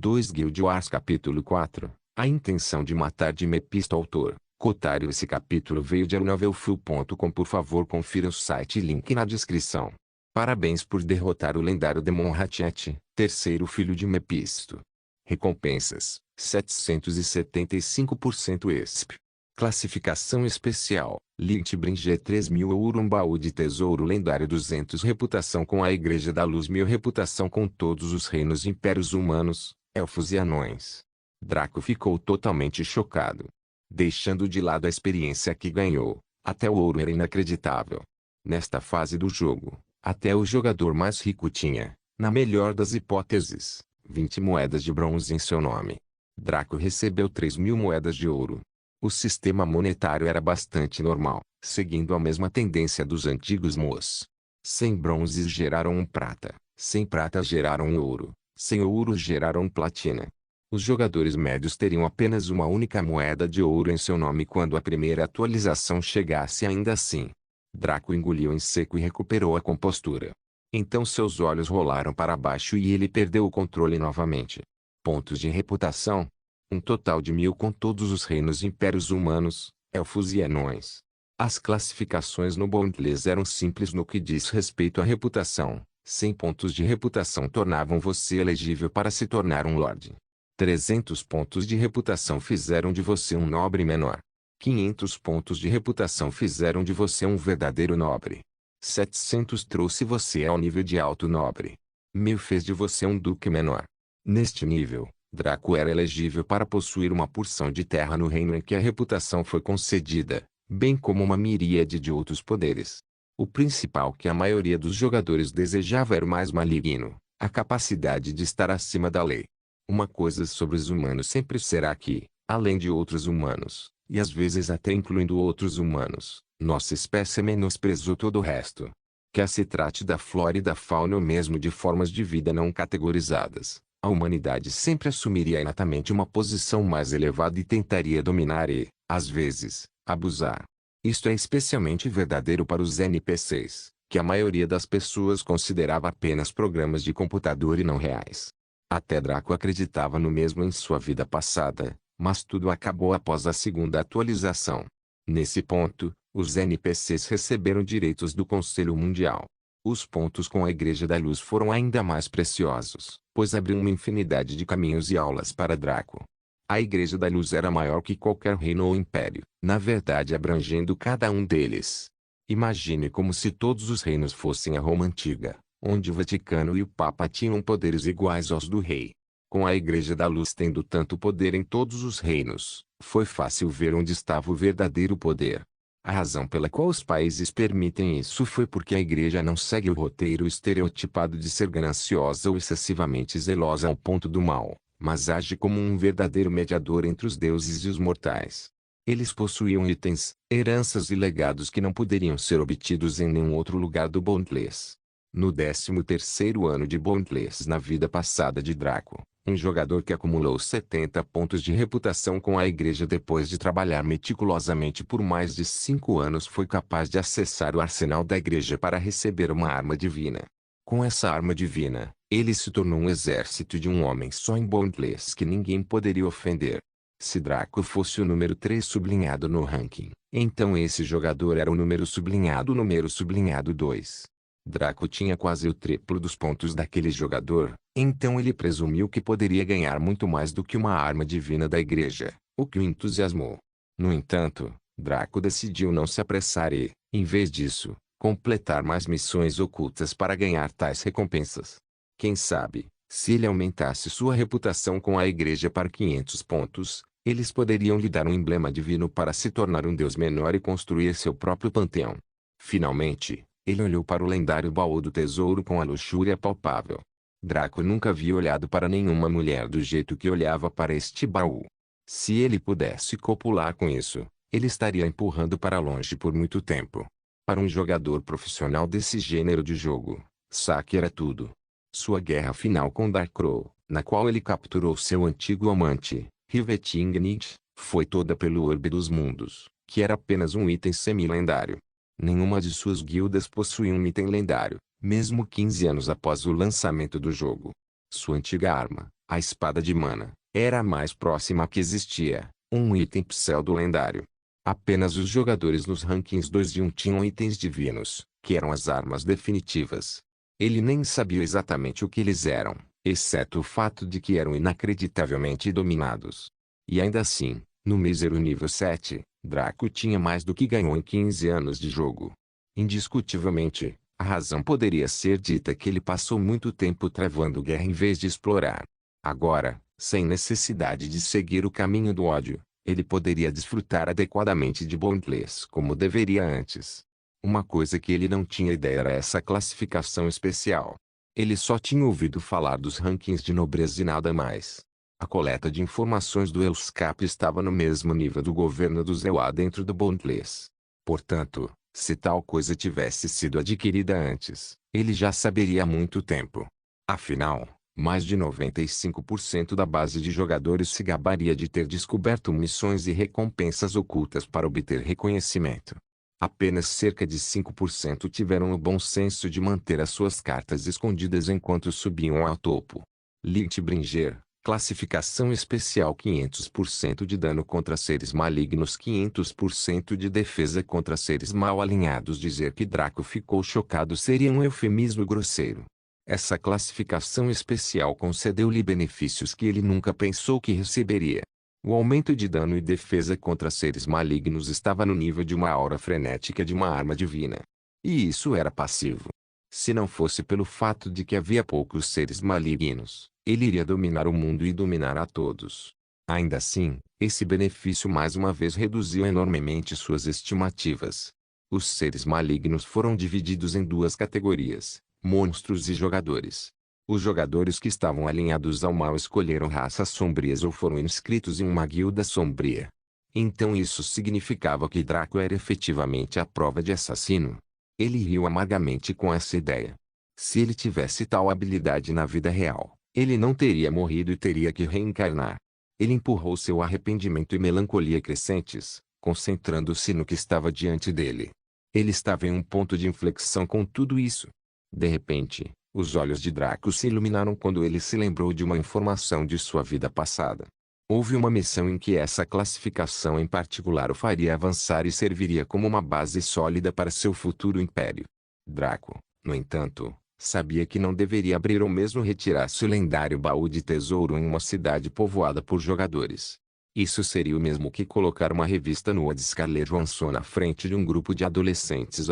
2 Guild Wars Capítulo 4 A intenção de matar de Mephisto. Autor Cotário. Esse capítulo veio de novelfull.com. Por favor, confira o site, link na descrição. Parabéns por derrotar o lendário Demon Hatchet, terceiro filho de Mephisto. Recompensas: 775% ESP. Classificação especial: Lightbringer 3.000 ouro. Um baú de tesouro lendário 200. Reputação com a Igreja da Luz. 1000. Reputação com todos os reinos e impérios humanos, elfos e anões. Draco ficou totalmente chocado. Deixando de lado a experiência que ganhou, até o ouro era inacreditável. Nesta fase do jogo, até o jogador mais rico tinha, na melhor das hipóteses, 20 moedas de bronze em seu nome. Draco recebeu 3.000 moedas de ouro. O sistema monetário era bastante normal, seguindo a mesma tendência dos antigos MOS. 100 bronzes geraram um prata, 100 pratas geraram um ouro, 100 ouros geraram platina. Os jogadores médios teriam apenas uma única moeda de ouro em seu nome quando a primeira atualização chegasse. Ainda assim, Draco engoliu em seco e recuperou a compostura. Então seus olhos rolaram para baixo e ele perdeu o controle novamente. Pontos de reputação: um total de 1000 com todos os reinos e impérios humanos, elfos e anões. As classificações no Boundless eram simples no que diz respeito à reputação. 100 pontos de reputação tornavam você elegível para se tornar um lorde. 300 pontos de reputação fizeram de você um nobre menor. 500 pontos de reputação fizeram de você um verdadeiro nobre. 700 trouxe você ao nível de alto nobre. 1000 fez de você um duque menor. Neste nível, Draco era elegível para possuir uma porção de terra no reino em que a reputação foi concedida, bem como uma miríade de outros poderes. O principal que a maioria dos jogadores desejava era o mais maligno, a capacidade de estar acima da lei. Uma coisa sobre os humanos sempre será que, além de outros humanos, e às vezes até incluindo outros humanos, nossa espécie menosprezou todo o resto. Quer se trate da flora e da fauna ou mesmo de formas de vida não categorizadas, a humanidade sempre assumiria inatamente uma posição mais elevada e tentaria dominar e, às vezes, abusar. Isto é especialmente verdadeiro para os NPCs, que a maioria das pessoas considerava apenas programas de computador e não reais. Até Draco acreditava no mesmo em sua vida passada, mas tudo acabou após a segunda atualização. Nesse ponto, os NPCs receberam direitos do Conselho Mundial. Os pontos com a Igreja da Luz foram ainda mais preciosos, pois abriu uma infinidade de caminhos e aulas para Draco. A Igreja da Luz era maior que qualquer reino ou império, na verdade abrangendo cada um deles. Imagine como se todos os reinos fossem a Roma Antiga, onde o Vaticano e o Papa tinham poderes iguais aos do rei. Com a Igreja da Luz tendo tanto poder em todos os reinos, foi fácil ver onde estava o verdadeiro poder. A razão pela qual os países permitem isso foi porque a Igreja não segue o roteiro estereotipado de ser gananciosa ou excessivamente zelosa ao ponto do mal, mas age como um verdadeiro mediador entre os deuses e os mortais. Eles possuíam itens, heranças e legados que não poderiam ser obtidos em nenhum outro lugar do Boundless. No 13º ano de Boundless na vida passada de Draco, um jogador que acumulou 70 pontos de reputação com a Igreja depois de trabalhar meticulosamente por mais de 5 anos foi capaz de acessar o arsenal da Igreja para receber uma arma divina. Com essa arma divina, ele se tornou um exército de um homem só em Boundless que ninguém poderia ofender. Se Draco fosse o número 3 sublinhado no ranking, então esse jogador era o número sublinhado 2. Draco tinha quase o triplo dos pontos daquele jogador, então ele presumiu que poderia ganhar muito mais do que uma arma divina da Igreja, o que o entusiasmou. No entanto, Draco decidiu não se apressar e, em vez disso, completar mais missões ocultas para ganhar tais recompensas. Quem sabe, se ele aumentasse sua reputação com a Igreja para 500 pontos, eles poderiam lhe dar um emblema divino para se tornar um deus menor e construir seu próprio panteão. Finalmente, ele olhou para o lendário baú do tesouro com a luxúria palpável. Draco nunca havia olhado para nenhuma mulher do jeito que olhava para este baú. Se ele pudesse copular com isso, ele estaria empurrando para longe por muito tempo. Para um jogador profissional desse gênero de jogo, saque era tudo. Sua guerra final com Darkrow, na qual ele capturou seu antigo amante, Rivetingnit, foi toda pelo Orbe dos Mundos, que era apenas um item semi-lendário. Nenhuma de suas guildas possuía um item lendário, mesmo 15 anos após o lançamento do jogo. Sua antiga arma, A espada de mana era a mais próxima que existia, um item pseudo-lendário. Apenas os jogadores nos rankings 2 e 1 tinham itens divinos, que eram as armas definitivas. Ele nem sabia exatamente o que eles eram, exceto o fato de que eram inacreditavelmente dominados. E ainda assim, no mísero nível 7, Draco tinha mais do que ganhou em 15 anos de jogo. Indiscutivelmente, a razão poderia ser dita que ele passou muito tempo travando guerra em vez de explorar. Agora, sem necessidade de seguir o caminho do ódio, ele poderia desfrutar adequadamente de Boundless como deveria antes. Uma coisa que ele não tinha ideia era essa classificação especial. Ele só tinha ouvido falar dos rankings de nobreza e nada mais. A coleta de informações do Elscap estava no mesmo nível do governo do Zewa dentro do Boundless. Portanto, se tal coisa tivesse sido adquirida antes, ele já saberia há muito tempo. Afinal, mais de 95% da base de jogadores se gabaria de ter descoberto missões e recompensas ocultas para obter reconhecimento. Apenas cerca de 5% tiveram o bom senso de manter as suas cartas escondidas enquanto subiam ao topo. Lichtbringer, classificação especial 500% de dano contra seres malignos, 500% de defesa contra seres mal alinhados. Dizer que Draco ficou chocado seria um eufemismo grosseiro. Essa classificação especial concedeu-lhe benefícios que ele nunca pensou que receberia. O aumento de dano e defesa contra seres malignos estava no nível de uma aura frenética de uma arma divina. E isso era passivo. Se não fosse pelo fato de que havia poucos seres malignos, ele iria dominar o mundo e dominar a todos. Ainda assim, esse benefício mais uma vez reduziu enormemente suas estimativas. Os seres malignos foram divididos em duas categorias: monstros e jogadores. Os jogadores que estavam alinhados ao mal escolheram raças sombrias ou foram inscritos em uma guilda sombria. Então isso significava que Draco era efetivamente a prova de assassino. Ele riu amargamente com essa ideia. Se ele tivesse tal habilidade na vida real, ele não teria morrido e teria que reencarnar. Ele empurrou seu arrependimento e melancolia crescentes, concentrando-se no que estava diante dele. Ele estava em um ponto de inflexão com tudo isso. De repente, os olhos de Draco se iluminaram quando ele se lembrou de uma informação de sua vida passada. Houve uma missão em que essa classificação em particular o faria avançar e serviria como uma base sólida para seu futuro império. Draco, no entanto, sabia que não deveria abrir ou mesmo retirar seu lendário baú de tesouro em uma cidade povoada por jogadores. Isso seria o mesmo que colocar uma revista nua de Scarlett Johansson na frente de um grupo de adolescentes.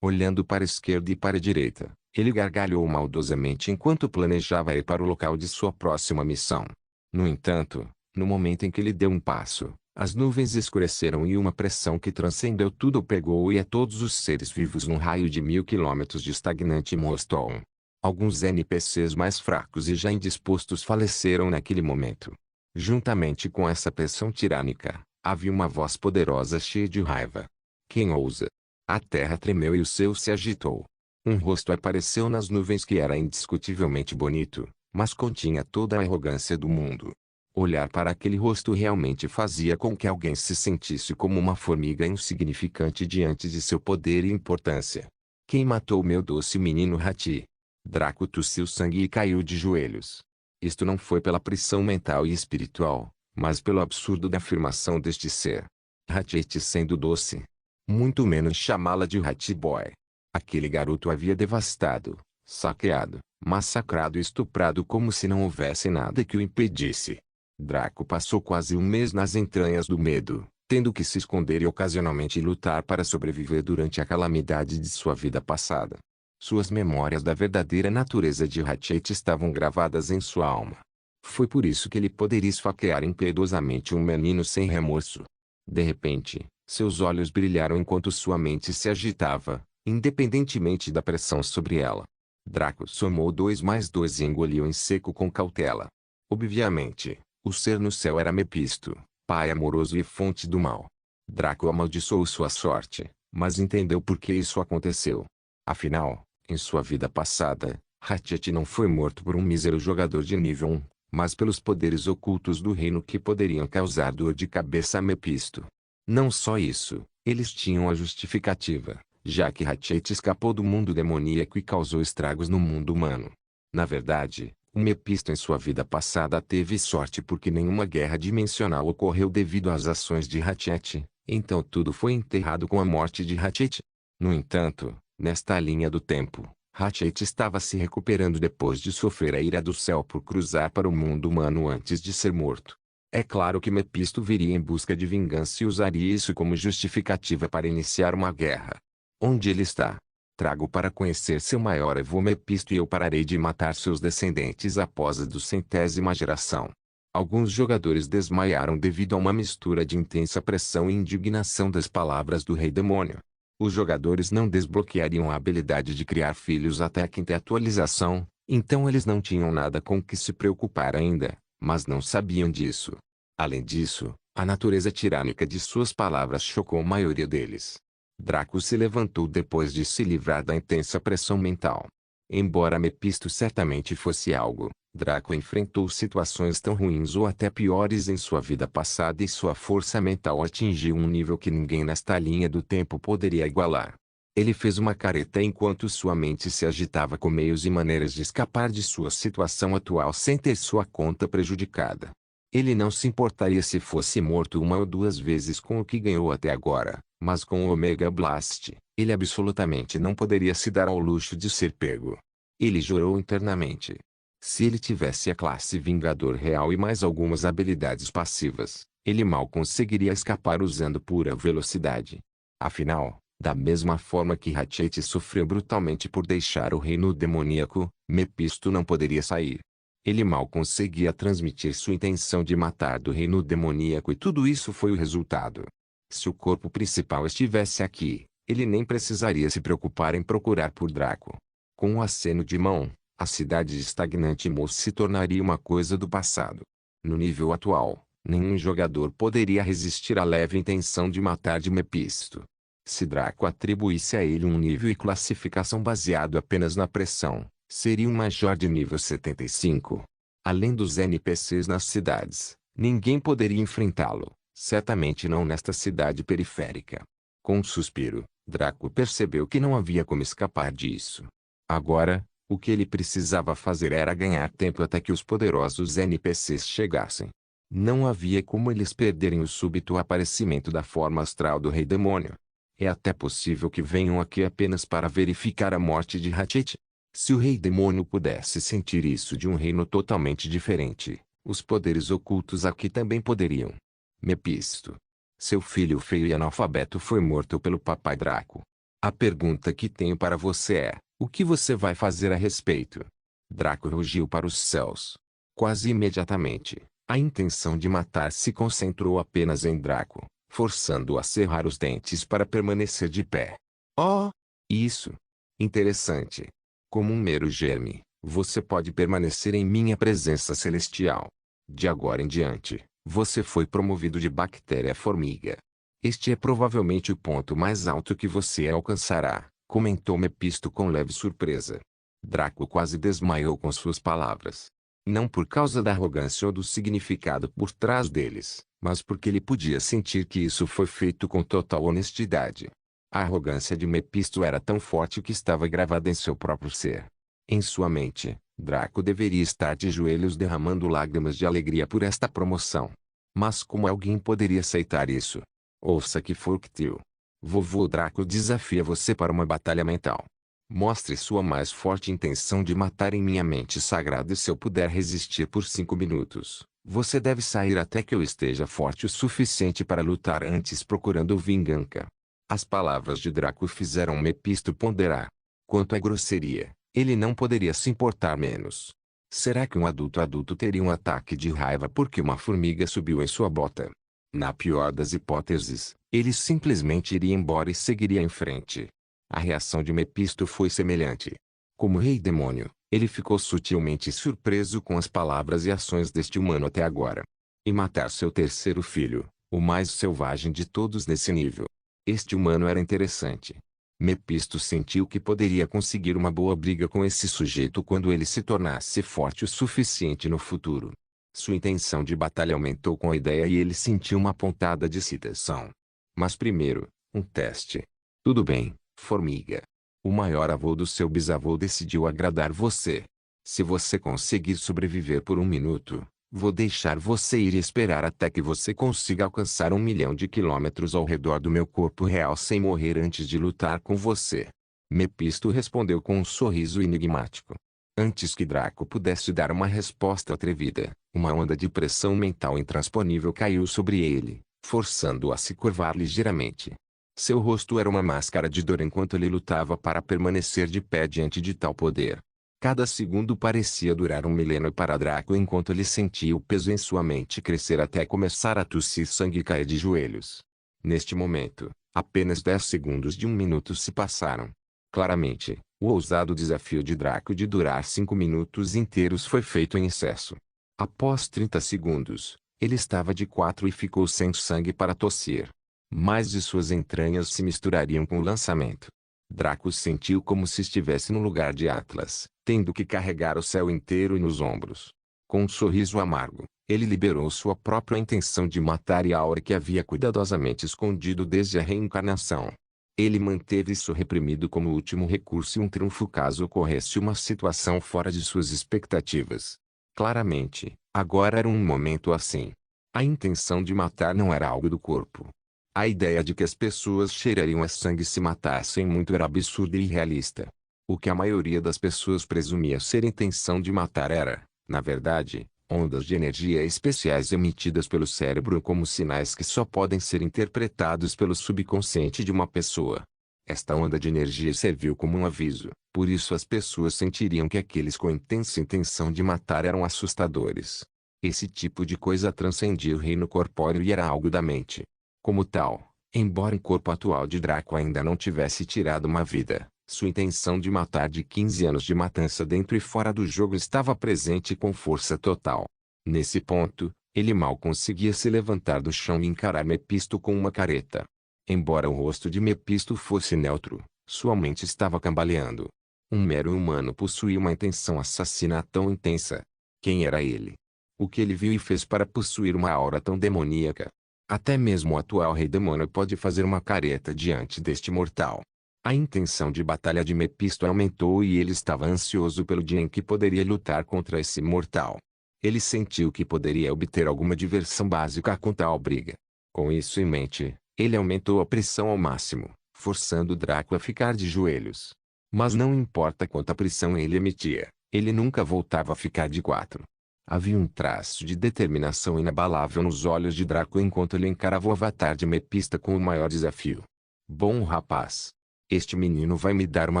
Olhando para a esquerda e para a direita, ele gargalhou maldosamente enquanto planejava ir para o local de sua próxima missão. No entanto, no momento em que ele deu um passo, as nuvens escureceram e uma pressão que transcendeu tudo o pegou e a todos os seres vivos num raio de 1000 quilômetros de estagnante Moston. Alguns NPCs mais fracos e já indispostos faleceram naquele momento. Juntamente com essa pressão tirânica, havia uma voz poderosa cheia de raiva. Quem ousa? A terra tremeu e o céu se agitou. Um rosto apareceu nas nuvens que era indiscutivelmente bonito, mas continha toda a arrogância do mundo. Olhar para aquele rosto realmente fazia com que alguém se sentisse como uma formiga insignificante diante de seu poder e importância. Quem matou meu doce menino Hati? Draco tossiu sangue e caiu de joelhos. Isto não foi pela pressão mental e espiritual, mas pelo absurdo da afirmação deste ser. Hati sendo doce. Muito menos chamá-la de Hati Boy. Aquele garoto havia devastado, saqueado, massacrado e estuprado como se não houvesse nada que o impedisse. Draco passou quase um mês nas entranhas do medo, tendo que se esconder e ocasionalmente lutar para sobreviver durante a calamidade de sua vida passada. Suas memórias da verdadeira natureza de Ratchet estavam gravadas em sua alma. Foi por isso que ele poderia esfaquear impiedosamente um menino sem remorso. De repente, seus olhos brilharam enquanto sua mente se agitava, independentemente da pressão sobre ela. Draco somou 2 mais 2 e engoliu em seco com cautela. Obviamente, o ser no céu era Mepisto, pai amoroso e fonte do mal. Draco amaldiçoou sua sorte, mas entendeu por que isso aconteceu. Afinal, em sua vida passada, Ratchet não foi morto por um mísero jogador de nível 1, mas pelos poderes ocultos do reino que poderiam causar dor de cabeça a Mepisto. Não só isso, eles tinham a justificativa, já que Ratchet escapou do mundo demoníaco e causou estragos no mundo humano. Na verdade, O Mepisto em sua vida passada teve sorte porque nenhuma guerra dimensional ocorreu devido às ações de Ratchet, então tudo foi enterrado com a morte de Ratchet. No entanto, nesta linha do tempo, Ratchet estava se recuperando depois de sofrer a ira do céu por cruzar para o mundo humano antes de ser morto. É claro que Mepisto viria em busca de vingança e usaria isso como justificativa para iniciar uma guerra. Onde ele está? Trago para conhecer seu maior avô Mepisto e eu pararei de matar seus descendentes após a 200ª geração. Alguns jogadores desmaiaram devido a uma mistura de intensa pressão e indignação das palavras do Rei Demônio. Os jogadores não desbloqueariam a habilidade de criar filhos até a 5ª atualização, então eles não tinham nada com que se preocupar ainda, mas não sabiam disso. Além disso, a natureza tirânica de suas palavras chocou a maioria deles. Draco se levantou depois de se livrar da intensa pressão mental. Embora Mepisto certamente fosse algo, Draco enfrentou situações tão ruins ou até piores em sua vida passada e sua força mental atingiu um nível que ninguém nesta linha do tempo poderia igualar. Ele fez uma careta enquanto sua mente se agitava com meios e maneiras de escapar de sua situação atual sem ter sua conta prejudicada. Ele não se importaria se fosse morto uma ou duas vezes com o que ganhou até agora, mas com o Omega Blast, ele absolutamente não poderia se dar ao luxo de ser pego. Ele jurou internamente. Se ele tivesse a classe Vingador real e mais algumas habilidades passivas, ele mal conseguiria escapar usando pura velocidade. Afinal, da mesma forma que Ratchet sofreu brutalmente por deixar o reino demoníaco, Mepisto não poderia sair. Ele mal conseguia transmitir sua intenção de matar do reino demoníaco e tudo isso foi o resultado. Se o corpo principal estivesse aqui, ele nem precisaria se preocupar em procurar por Draco. Com um aceno de mão, a cidade de Stagnant Moss se tornaria uma coisa do passado. No nível atual, nenhum jogador poderia resistir à leve intenção de matar de Mepisto. Se Draco atribuísse a ele um nível e classificação baseado apenas na pressão, seria um Major de nível 75. Além dos NPCs nas cidades, ninguém poderia enfrentá-lo, certamente não nesta cidade periférica. Com um suspiro, Draco percebeu que não havia como escapar disso. Agora, o que ele precisava fazer era ganhar tempo até que os poderosos NPCs chegassem. Não havia como eles perderem o súbito aparecimento da forma astral do Rei Demônio. É até possível que venham aqui apenas para verificar a morte de Ratchet. Se o Rei Demônio pudesse sentir isso de um reino totalmente diferente, os poderes ocultos aqui também poderiam. Mepisto. Seu filho feio e analfabeto foi morto pelo Papai Draco. A pergunta que tenho para você é, o que você vai fazer a respeito? Draco rugiu para os céus. Quase imediatamente, a intenção de matar se concentrou apenas em Draco, forçando-o a cerrar os dentes para permanecer de pé. Oh! Isso! Interessante. Como um mero germe, você pode permanecer em minha presença celestial. De agora em diante, você foi promovido de bactéria-formiga. Este é provavelmente o ponto mais alto que você alcançará, comentou Mepisto com leve surpresa. Draco quase desmaiou com suas palavras. Não por causa da arrogância ou do significado por trás deles, mas porque ele podia sentir que isso foi feito com total honestidade. A arrogância de Mepisto era tão forte que estava gravada em seu próprio ser. Em sua mente, Draco deveria estar de joelhos derramando lágrimas de alegria por esta promoção. Mas como alguém poderia aceitar isso? Ouça que Forktail. Vovô Draco desafia você para uma batalha mental. Mostre sua mais forte intenção de matar em minha mente sagrada e se eu puder resistir por 5 minutos, você deve sair até que eu esteja forte o suficiente para lutar antes procurando vingança. As palavras de Draco fizeram Mepisto ponderar. Quanto à grosseria, ele não poderia se importar menos. Será que um adulto teria um ataque de raiva porque uma formiga subiu em sua bota? Na pior das hipóteses, ele simplesmente iria embora e seguiria em frente. A reação de Mepisto foi semelhante. Como Rei Demônio, ele ficou sutilmente surpreso com as palavras e ações deste humano até agora. E matar seu terceiro filho, o mais selvagem de todos nesse nível. Este humano era interessante. Mepisto sentiu que poderia conseguir uma boa briga com esse sujeito quando ele se tornasse forte o suficiente no futuro. Sua intenção de batalha aumentou com a ideia e ele sentiu uma pontada de excitação. Mas primeiro, um teste. Tudo bem, formiga. O maior avô do seu bisavô decidiu agradar você. Se você conseguir sobreviver por 1 minuto, vou deixar você ir e esperar até que você consiga alcançar 1 milhão de quilômetros ao redor do meu corpo real sem morrer antes de lutar com você. Mepisto respondeu com um sorriso enigmático. Antes que Draco pudesse dar uma resposta atrevida, uma onda de pressão mental intransponível caiu sobre ele, forçando-o a se curvar ligeiramente. Seu rosto era uma máscara de dor enquanto ele lutava para permanecer de pé diante de tal poder. Cada segundo parecia durar 1 milênio para Draco enquanto ele sentia o peso em sua mente crescer até começar a tossir sangue e cair de joelhos. Neste momento, apenas 10 segundos de 1 minuto se passaram. Claramente, o ousado desafio de Draco de durar 5 minutos inteiros foi feito em excesso. Após 30 segundos, ele estava de 4 e ficou sem sangue para tossir. Mais de suas entranhas se misturariam com o lançamento. Draco sentiu como se estivesse no lugar de Atlas, tendo que carregar o céu inteiro nos ombros. Com um sorriso amargo, ele liberou sua própria intenção de matar e a aura que havia cuidadosamente escondido desde a reencarnação. Ele manteve isso reprimido como último recurso e um trunfo caso ocorresse uma situação fora de suas expectativas. Claramente, agora era um momento assim. A intenção de matar não era algo do corpo. A ideia de que as pessoas cheirariam a sangue se matassem muito era absurda e irrealista. O que a maioria das pessoas presumia ser intenção de matar era, na verdade, ondas de energia especiais emitidas pelo cérebro como sinais que só podem ser interpretados pelo subconsciente de uma pessoa. Esta onda de energia serviu como um aviso, por isso as pessoas sentiriam que aqueles com intensa intenção de matar eram assustadores. Esse tipo de coisa transcendia o reino corpóreo e era algo da mente. Como tal, embora o corpo atual de Draco ainda não tivesse tirado uma vida, sua intenção de matar de 15 anos de matança dentro e fora do jogo estava presente com força total. Nesse ponto, ele mal conseguia se levantar do chão e encarar Mepisto com uma careta. Embora o rosto de Mepisto fosse neutro, sua mente estava cambaleando. Um mero humano possuía uma intenção assassina tão intensa. Quem era ele? O que ele viu e fez para possuir uma aura tão demoníaca? Até mesmo o atual rei demônio pode fazer uma careta diante deste mortal. A intenção de batalha de Mepisto aumentou e ele estava ansioso pelo dia em que poderia lutar contra esse mortal. Ele sentiu que poderia obter alguma diversão básica com tal briga. Com isso em mente, ele aumentou a pressão ao máximo, forçando Draco a ficar de joelhos. Mas não importa quanta pressão ele emitia, ele nunca voltava a ficar de 4. Havia um traço de determinação inabalável nos olhos de Draco enquanto ele encarava o avatar de Mepisto com o maior desafio. Bom rapaz. Este menino vai me dar uma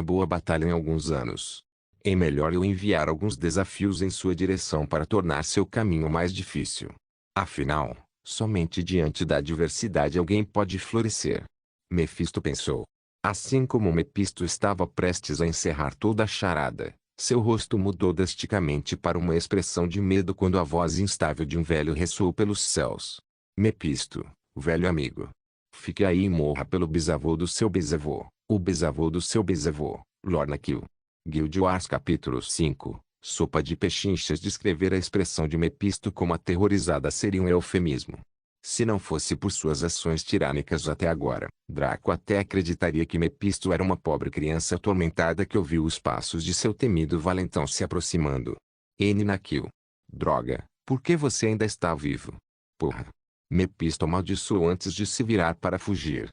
boa batalha em alguns anos. É melhor eu enviar alguns desafios em sua direção para tornar seu caminho mais difícil. Afinal, somente diante da adversidade alguém pode florescer. Mefisto pensou. Assim como Mepisto estava prestes a encerrar toda a charada, seu rosto mudou drasticamente para uma expressão de medo quando a voz instável de um velho ressoou pelos céus. Mepisto, velho amigo. Fique aí e morra pelo bisavô do seu bisavô, o bisavô do seu bisavô, Lornakill. Guild Wars capítulo 5, Sopa de Pechinchas. Descrever a expressão de Mepisto como aterrorizada seria um eufemismo. Se não fosse por suas ações tirânicas até agora, Draco até acreditaria que Mepisto era uma pobre criança atormentada que ouviu os passos de seu temido valentão se aproximando. Nakil. Droga, por que você ainda está vivo? Porra. Mepisto amaldiçoou antes de se virar para fugir.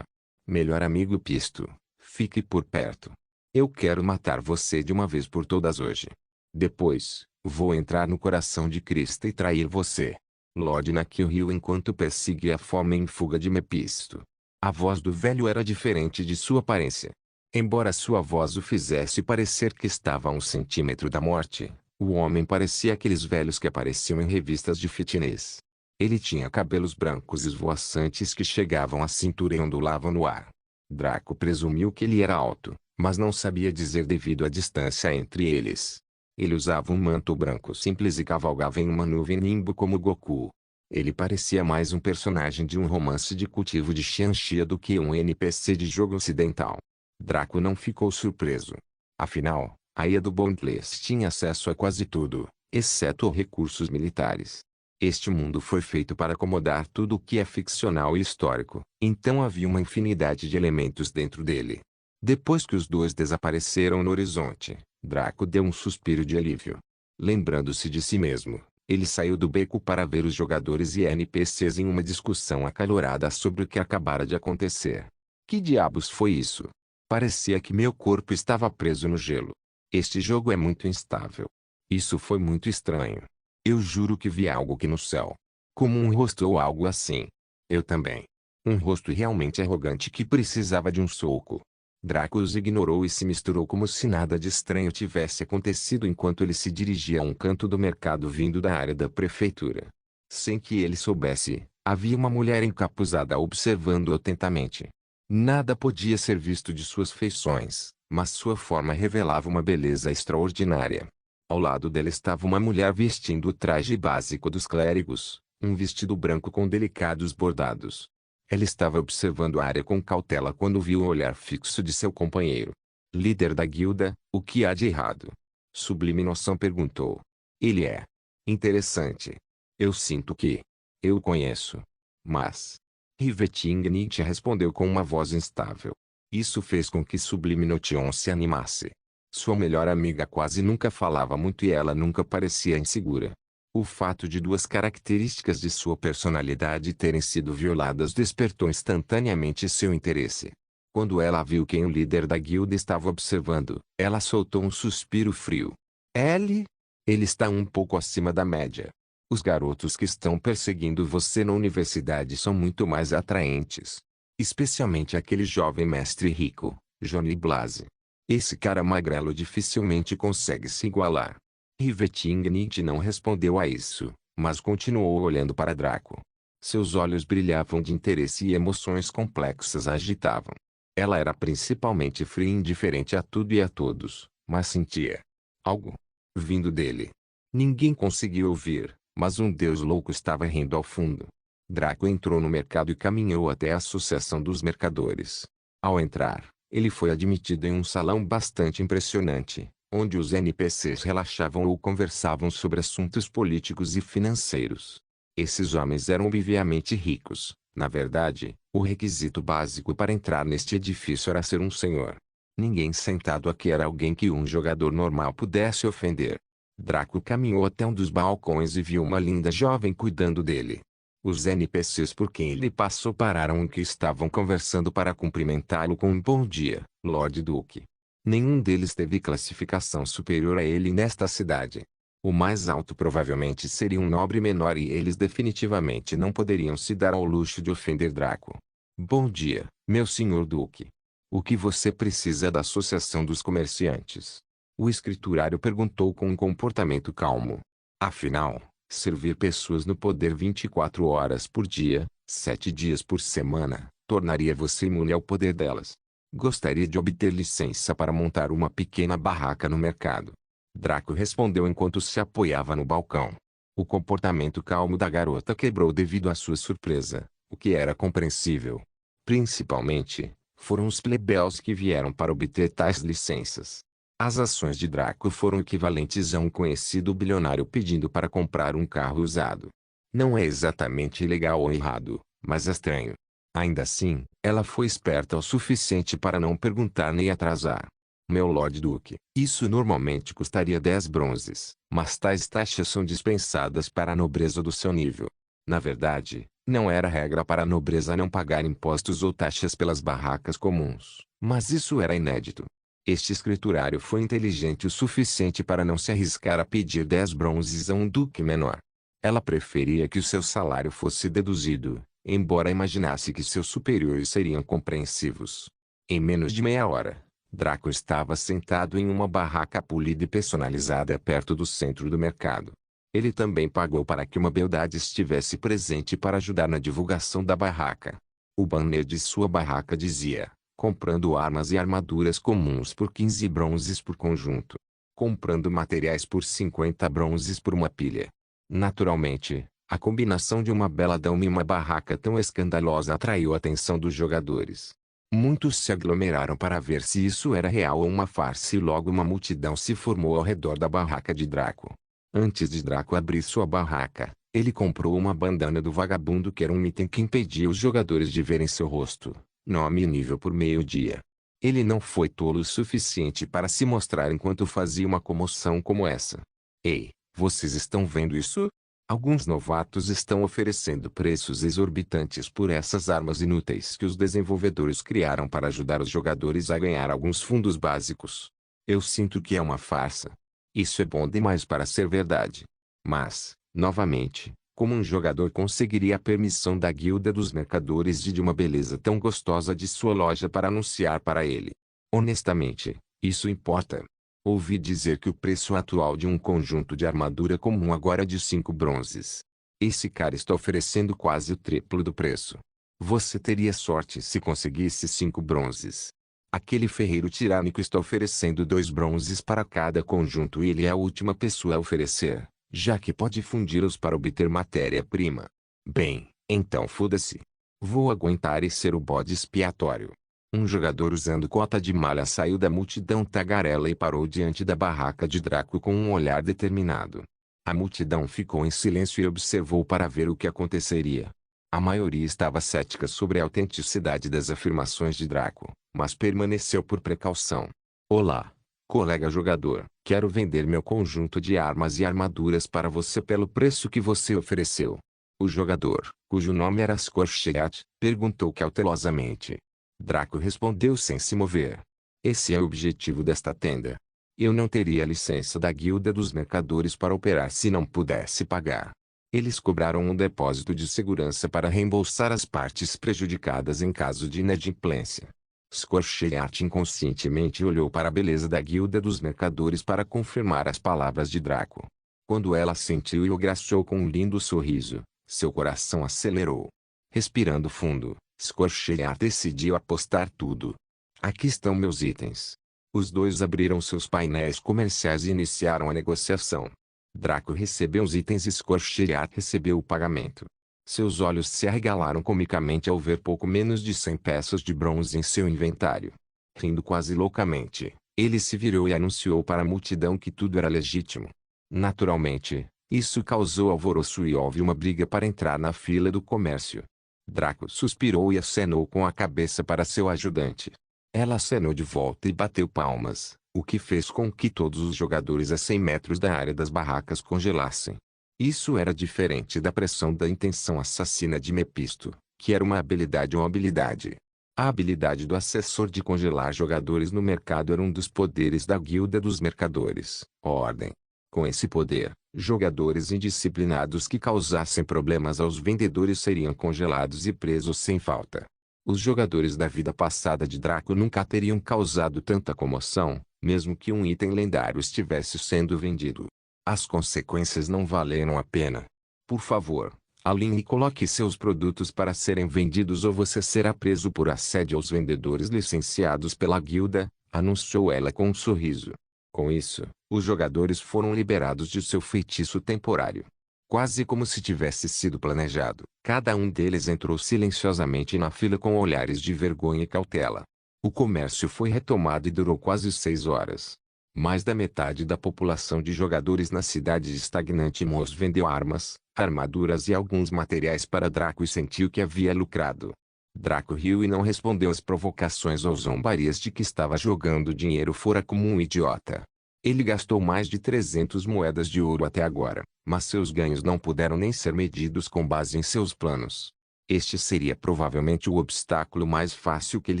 Melhor amigo Pisto, fique por perto. Eu quero matar você de uma vez por todas hoje. Depois, vou entrar no coração de Krista e trair você. Lord Nakil riu enquanto perseguia a fome em fuga de Mepisto. A voz do velho era diferente de sua aparência. Embora sua voz o fizesse parecer que estava a 1 centímetro da morte, o homem parecia aqueles velhos que apareciam em revistas de fitness. Ele tinha cabelos brancos esvoaçantes que chegavam à cintura e ondulavam no ar. Draco presumiu que ele era alto, mas não sabia dizer devido à distância entre eles. Ele usava um manto branco simples e cavalgava em uma nuvem nimbo como Goku. Ele parecia mais um personagem de um romance de cultivo de Xianxia do que um NPC de jogo ocidental. Draco não ficou surpreso. Afinal, a Ilha do Boundless tinha acesso a quase tudo, exceto recursos militares. Este mundo foi feito para acomodar tudo o que é ficcional e histórico, então havia uma infinidade de elementos dentro dele. Depois que os dois desapareceram no horizonte, Draco deu um suspiro de alívio. Lembrando-se de si mesmo, ele saiu do beco para ver os jogadores e NPCs em uma discussão acalorada sobre o que acabara de acontecer. Que diabos foi isso? Parecia que meu corpo estava preso no gelo. Este jogo é muito instável. Isso foi muito estranho. Eu juro que vi algo aqui no céu. Como um rosto ou algo assim. Eu também. Um rosto realmente arrogante que precisava de um soco. Draco os ignorou e se misturou como se nada de estranho tivesse acontecido enquanto ele se dirigia a um canto do mercado vindo da área da prefeitura. Sem que ele soubesse, havia uma mulher encapuzada observando-o atentamente. Nada podia ser visto de suas feições, mas sua forma revelava uma beleza extraordinária. Ao lado dela estava uma mulher vestindo o traje básico dos clérigos, um vestido branco com delicados bordados. Ela estava observando a área com cautela quando viu o olhar fixo de seu companheiro. Líder da guilda, o que há de errado? Sublime Noção perguntou. Ele é interessante. Eu sinto que eu o conheço. Mas Riveting Nietzsche respondeu com uma voz instável. Isso fez com que Sublime Notion se animasse. Sua melhor amiga quase nunca falava muito e ela nunca parecia insegura. O fato de duas características de sua personalidade terem sido violadas despertou instantaneamente seu interesse. Quando ela viu quem o líder da guilda estava observando, ela soltou um suspiro frio. Ele está um pouco acima da média. Os garotos que estão perseguindo você na universidade são muito mais atraentes. Especialmente aquele jovem mestre rico, Johnny Blase. Esse cara magrelo dificilmente consegue se igualar. Riveting Nietzsche não respondeu a isso, mas continuou olhando para Draco. Seus olhos brilhavam de interesse e emoções complexas a agitavam. Ela era principalmente fria e indiferente a tudo e a todos, mas sentia algo vindo dele. Ninguém conseguiu ouvir, mas um deus louco estava rindo ao fundo. Draco entrou no mercado e caminhou até a Associação dos Mercadores. Ao entrar, ele foi admitido em um salão bastante impressionante, onde os NPCs relaxavam ou conversavam sobre assuntos políticos e financeiros. Esses homens eram obviamente ricos. Na verdade, o requisito básico para entrar neste edifício era ser um senhor. Ninguém sentado aqui era alguém que um jogador normal pudesse ofender. Draco caminhou até um dos balcões e viu uma linda jovem cuidando dele. Os NPCs por quem ele passou pararam o que estavam conversando para cumprimentá-lo com um bom dia, Lord Duque. Nenhum deles teve classificação superior a ele nesta cidade. O mais alto provavelmente seria um nobre menor e eles definitivamente não poderiam se dar ao luxo de ofender Draco. Bom dia, meu senhor Duque. O que você precisa da Associação dos Comerciantes? O escriturário perguntou com um comportamento calmo. Afinal, servir pessoas no poder 24 horas por dia, 7 dias por semana, tornaria você imune ao poder delas. Gostaria de obter licença para montar uma pequena barraca no mercado. Draco respondeu enquanto se apoiava no balcão. O comportamento calmo da garota quebrou devido à sua surpresa, o que era compreensível. Principalmente, foram os plebeus que vieram para obter tais licenças. As ações de Draco foram equivalentes a um conhecido bilionário pedindo para comprar um carro usado. Não é exatamente ilegal ou errado, mas é estranho. Ainda assim, ela foi esperta o suficiente para não perguntar nem atrasar. Meu Lord Duque, isso normalmente custaria 10 bronzes, mas tais taxas são dispensadas para a nobreza do seu nível. Na verdade, não era regra para a nobreza não pagar impostos ou taxas pelas barracas comuns, mas isso era inédito. Este escriturário foi inteligente o suficiente para não se arriscar a pedir 10 bronzes a um duque menor. Ela preferia que o seu salário fosse deduzido, embora imaginasse que seus superiores seriam compreensivos. Em menos de meia hora, Draco estava sentado em uma barraca polida e personalizada perto do centro do mercado. Ele também pagou para que uma beldade estivesse presente para ajudar na divulgação da barraca. O banner de sua barraca dizia: comprando armas e armaduras comuns por 15 bronzes por conjunto. Comprando materiais por 50 bronzes por uma pilha. Naturalmente, a combinação de uma bela dama e uma barraca tão escandalosa atraiu a atenção dos jogadores. Muitos se aglomeraram para ver se isso era real ou uma farsa e logo uma multidão se formou ao redor da barraca de Draco. Antes de Draco abrir sua barraca, ele comprou uma bandana do vagabundo que era um item que impedia os jogadores de verem seu rosto, nome e nível por meio-dia. Ele não foi tolo o suficiente para se mostrar enquanto fazia uma comoção como essa. Ei, vocês estão vendo isso? Alguns novatos estão oferecendo preços exorbitantes por essas armas inúteis que os desenvolvedores criaram para ajudar os jogadores a ganhar alguns fundos básicos. Eu sinto que é uma farsa. Isso é bom demais para ser verdade. Mas, novamente, como um jogador conseguiria a permissão da Guilda dos Mercadores de uma beleza tão gostosa de sua loja para anunciar para ele? Honestamente, isso importa. Ouvi dizer que o preço atual de um conjunto de armadura comum agora é de 5 bronzes. Esse cara está oferecendo quase o triplo do preço. Você teria sorte se conseguisse 5 bronzes. Aquele ferreiro tirânico está oferecendo 2 bronzes para cada conjunto e ele é a última pessoa a oferecer, já que pode fundi-los para obter matéria-prima. Bem, então foda-se. Vou aguentar e ser o bode expiatório. Um jogador usando cota de malha saiu da multidão tagarela e parou diante da barraca de Draco com um olhar determinado. A multidão ficou em silêncio e observou para ver o que aconteceria. A maioria estava cética sobre a autenticidade das afirmações de Draco, mas permaneceu por precaução. Olá, colega jogador, quero vender meu conjunto de armas e armaduras para você pelo preço que você ofereceu. O jogador, cujo nome era Scorcheat, perguntou cautelosamente. Draco respondeu sem se mover. Esse é o objetivo desta tenda. Eu não teria licença da Guilda dos Mercadores para operar se não pudesse pagar. Eles cobraram um depósito de segurança para reembolsar as partes prejudicadas em caso de inadimplência. Scorcheat inconscientemente olhou para a beleza da Guilda dos Mercadores para confirmar as palavras de Draco. Quando ela sentiu e o graciou com um lindo sorriso, seu coração acelerou. Respirando fundo, Scorcheat decidiu apostar tudo. Aqui estão meus itens. Os dois abriram seus painéis comerciais e iniciaram a negociação. Draco recebeu os itens e Scorcheat recebeu o pagamento. Seus olhos se arregalaram comicamente ao ver pouco menos de 100 peças de bronze em seu inventário. Rindo quase loucamente, ele se virou e anunciou para a multidão que tudo era legítimo. Naturalmente, isso causou alvoroço e houve uma briga para entrar na fila do comércio. Draco suspirou e acenou com a cabeça para seu ajudante. Ela acenou de volta e bateu palmas, o que fez com que todos os jogadores a 100 metros da área das barracas congelassem. Isso era diferente da pressão da intenção assassina de Mepisto, que era uma habilidade ou habilidade. A habilidade do assessor de congelar jogadores no mercado era um dos poderes da Guilda dos Mercadores, Ordem. Com esse poder, jogadores indisciplinados que causassem problemas aos vendedores seriam congelados e presos sem falta. Os jogadores da vida passada de Draco nunca teriam causado tanta comoção, mesmo que um item lendário estivesse sendo vendido. As consequências não valeram a pena. Por favor, alinhe e coloque seus produtos para serem vendidos ou você será preso por assédio aos vendedores licenciados pela guilda, anunciou ela com um sorriso. Com isso, os jogadores foram liberados de seu feitiço temporário. Quase como se tivesse sido planejado, cada um deles entrou silenciosamente na fila com olhares de vergonha e cautela. O comércio foi retomado e durou quase 6 horas. Mais da metade da população de jogadores na cidade estagnante Mos vendeu armas, armaduras e alguns materiais para Draco e sentiu que havia lucrado. Draco riu e não respondeu às provocações ou zombarias de que estava jogando dinheiro fora como um idiota. Ele gastou mais de 300 moedas de ouro até agora, mas seus ganhos não puderam nem ser medidos com base em seus planos. Este seria provavelmente o obstáculo mais fácil que ele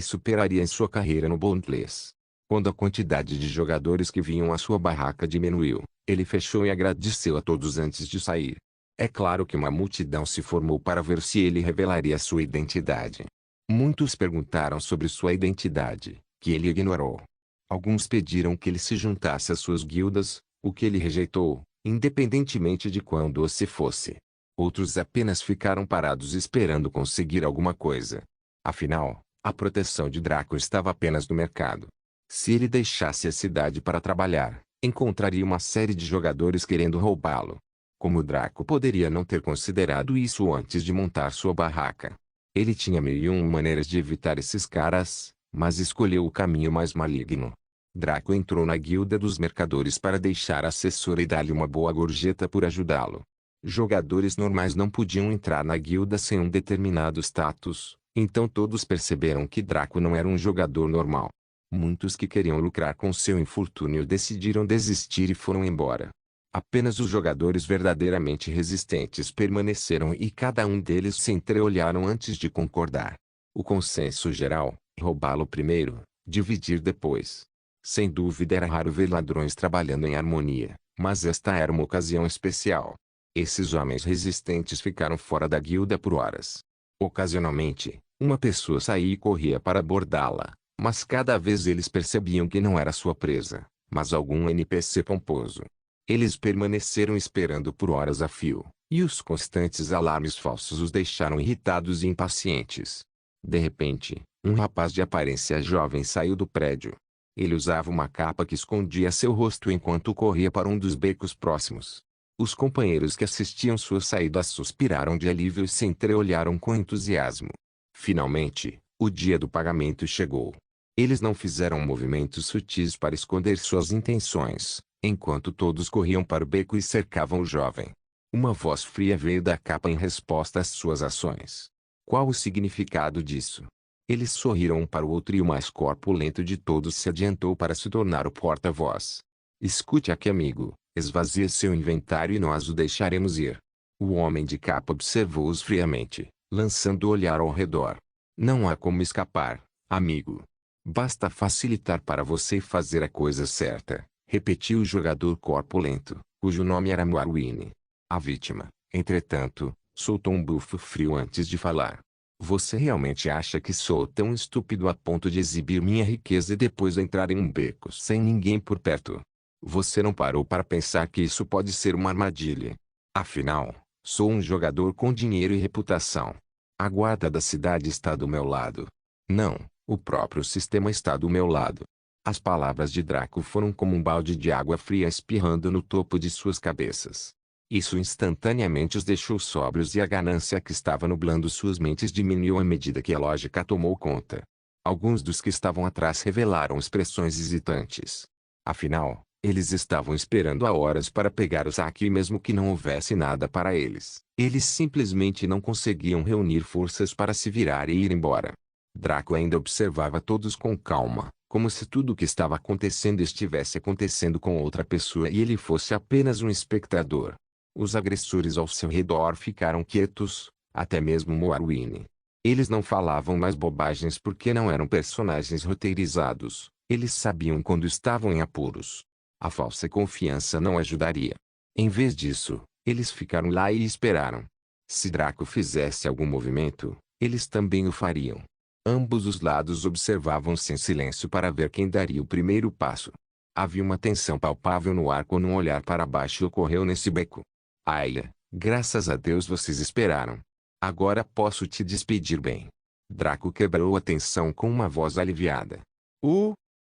superaria em sua carreira no Bondless. Quando a quantidade de jogadores que vinham à sua barraca diminuiu, ele fechou e agradeceu a todos antes de sair. É claro que uma multidão se formou para ver se ele revelaria sua identidade. Muitos perguntaram sobre sua identidade, que ele ignorou. Alguns pediram que ele se juntasse às suas guildas, o que ele rejeitou, independentemente de quando ou se fosse. Outros apenas ficaram parados esperando conseguir alguma coisa. Afinal, a proteção de Draco estava apenas no mercado. Se ele deixasse a cidade para trabalhar, encontraria uma série de jogadores querendo roubá-lo. Como Draco poderia não ter considerado isso antes de montar sua barraca? Ele tinha 1001 maneiras de evitar esses caras, mas escolheu o caminho mais maligno. Draco entrou na guilda dos mercadores para deixar a assessora e dar-lhe uma boa gorjeta por ajudá-lo. Jogadores normais não podiam entrar na guilda sem um determinado status, então todos perceberam que Draco não era um jogador normal. Muitos que queriam lucrar com seu infortúnio decidiram desistir e foram embora. Apenas os jogadores verdadeiramente resistentes permaneceram e cada um deles se entreolharam antes de concordar. O consenso geral: roubá-lo primeiro, dividir depois. Sem dúvida era raro ver ladrões trabalhando em harmonia, mas esta era uma ocasião especial. Esses homens resistentes ficaram fora da guilda por horas. Ocasionalmente, uma pessoa saía e corria para abordá-la, mas cada vez eles percebiam que não era sua presa, mas algum NPC pomposo. Eles permaneceram esperando por horas a fio, e os constantes alarmes falsos os deixaram irritados e impacientes. De repente, um rapaz de aparência jovem saiu do prédio. Ele usava uma capa que escondia seu rosto enquanto corria para um dos becos próximos. Os companheiros que assistiam sua saída suspiraram de alívio e se entreolharam com entusiasmo. Finalmente, o dia do pagamento chegou. Eles não fizeram movimentos sutis para esconder suas intenções, enquanto todos corriam para o beco e cercavam o jovem. Uma voz fria veio da capa em resposta às suas ações. Qual o significado disso? Eles sorriram um para o outro e o mais corpulento de todos se adiantou para se tornar o porta-voz. Escute aqui, amigo, esvazie seu inventário e nós o deixaremos ir. O homem de capa observou-os friamente, lançando o olhar ao redor. Não há como escapar, amigo. Basta facilitar para você fazer a coisa certa, repetiu o jogador corpulento, cujo nome era Moarwine. A vítima, entretanto, soltou um bufo frio antes de falar. Você realmente acha que sou tão estúpido a ponto de exibir minha riqueza e depois entrar em um beco sem ninguém por perto? Você não parou para pensar que isso pode ser uma armadilha? Afinal, sou um jogador com dinheiro e reputação. A guarda da cidade está do meu lado. Não, o próprio sistema está do meu lado. As palavras de Draco foram como um balde de água fria espirrando no topo de suas cabeças. Isso instantaneamente os deixou sóbrios e a ganância que estava nublando suas mentes diminuiu à medida que a lógica tomou conta. Alguns dos que estavam atrás revelaram expressões hesitantes. Afinal, eles estavam esperando há horas para pegar o saque e mesmo que não houvesse nada para eles, eles simplesmente não conseguiam reunir forças para se virar e ir embora. Draco ainda observava todos com calma, como se tudo o que estava acontecendo estivesse acontecendo com outra pessoa e ele fosse apenas um espectador. Os agressores ao seu redor ficaram quietos, até mesmo Moarwine. Eles não falavam mais bobagens porque não eram personagens roteirizados, eles sabiam quando estavam em apuros. A falsa confiança não ajudaria. Em vez disso, eles ficaram lá e esperaram. Se Draco fizesse algum movimento, eles também o fariam. Ambos os lados observavam-se em silêncio para ver quem daria o primeiro passo. Havia uma tensão palpável no ar quando um olhar para baixo ocorreu nesse beco. Aya, graças a Deus vocês esperaram. Agora posso te despedir bem. Draco quebrou a tensão com uma voz aliviada.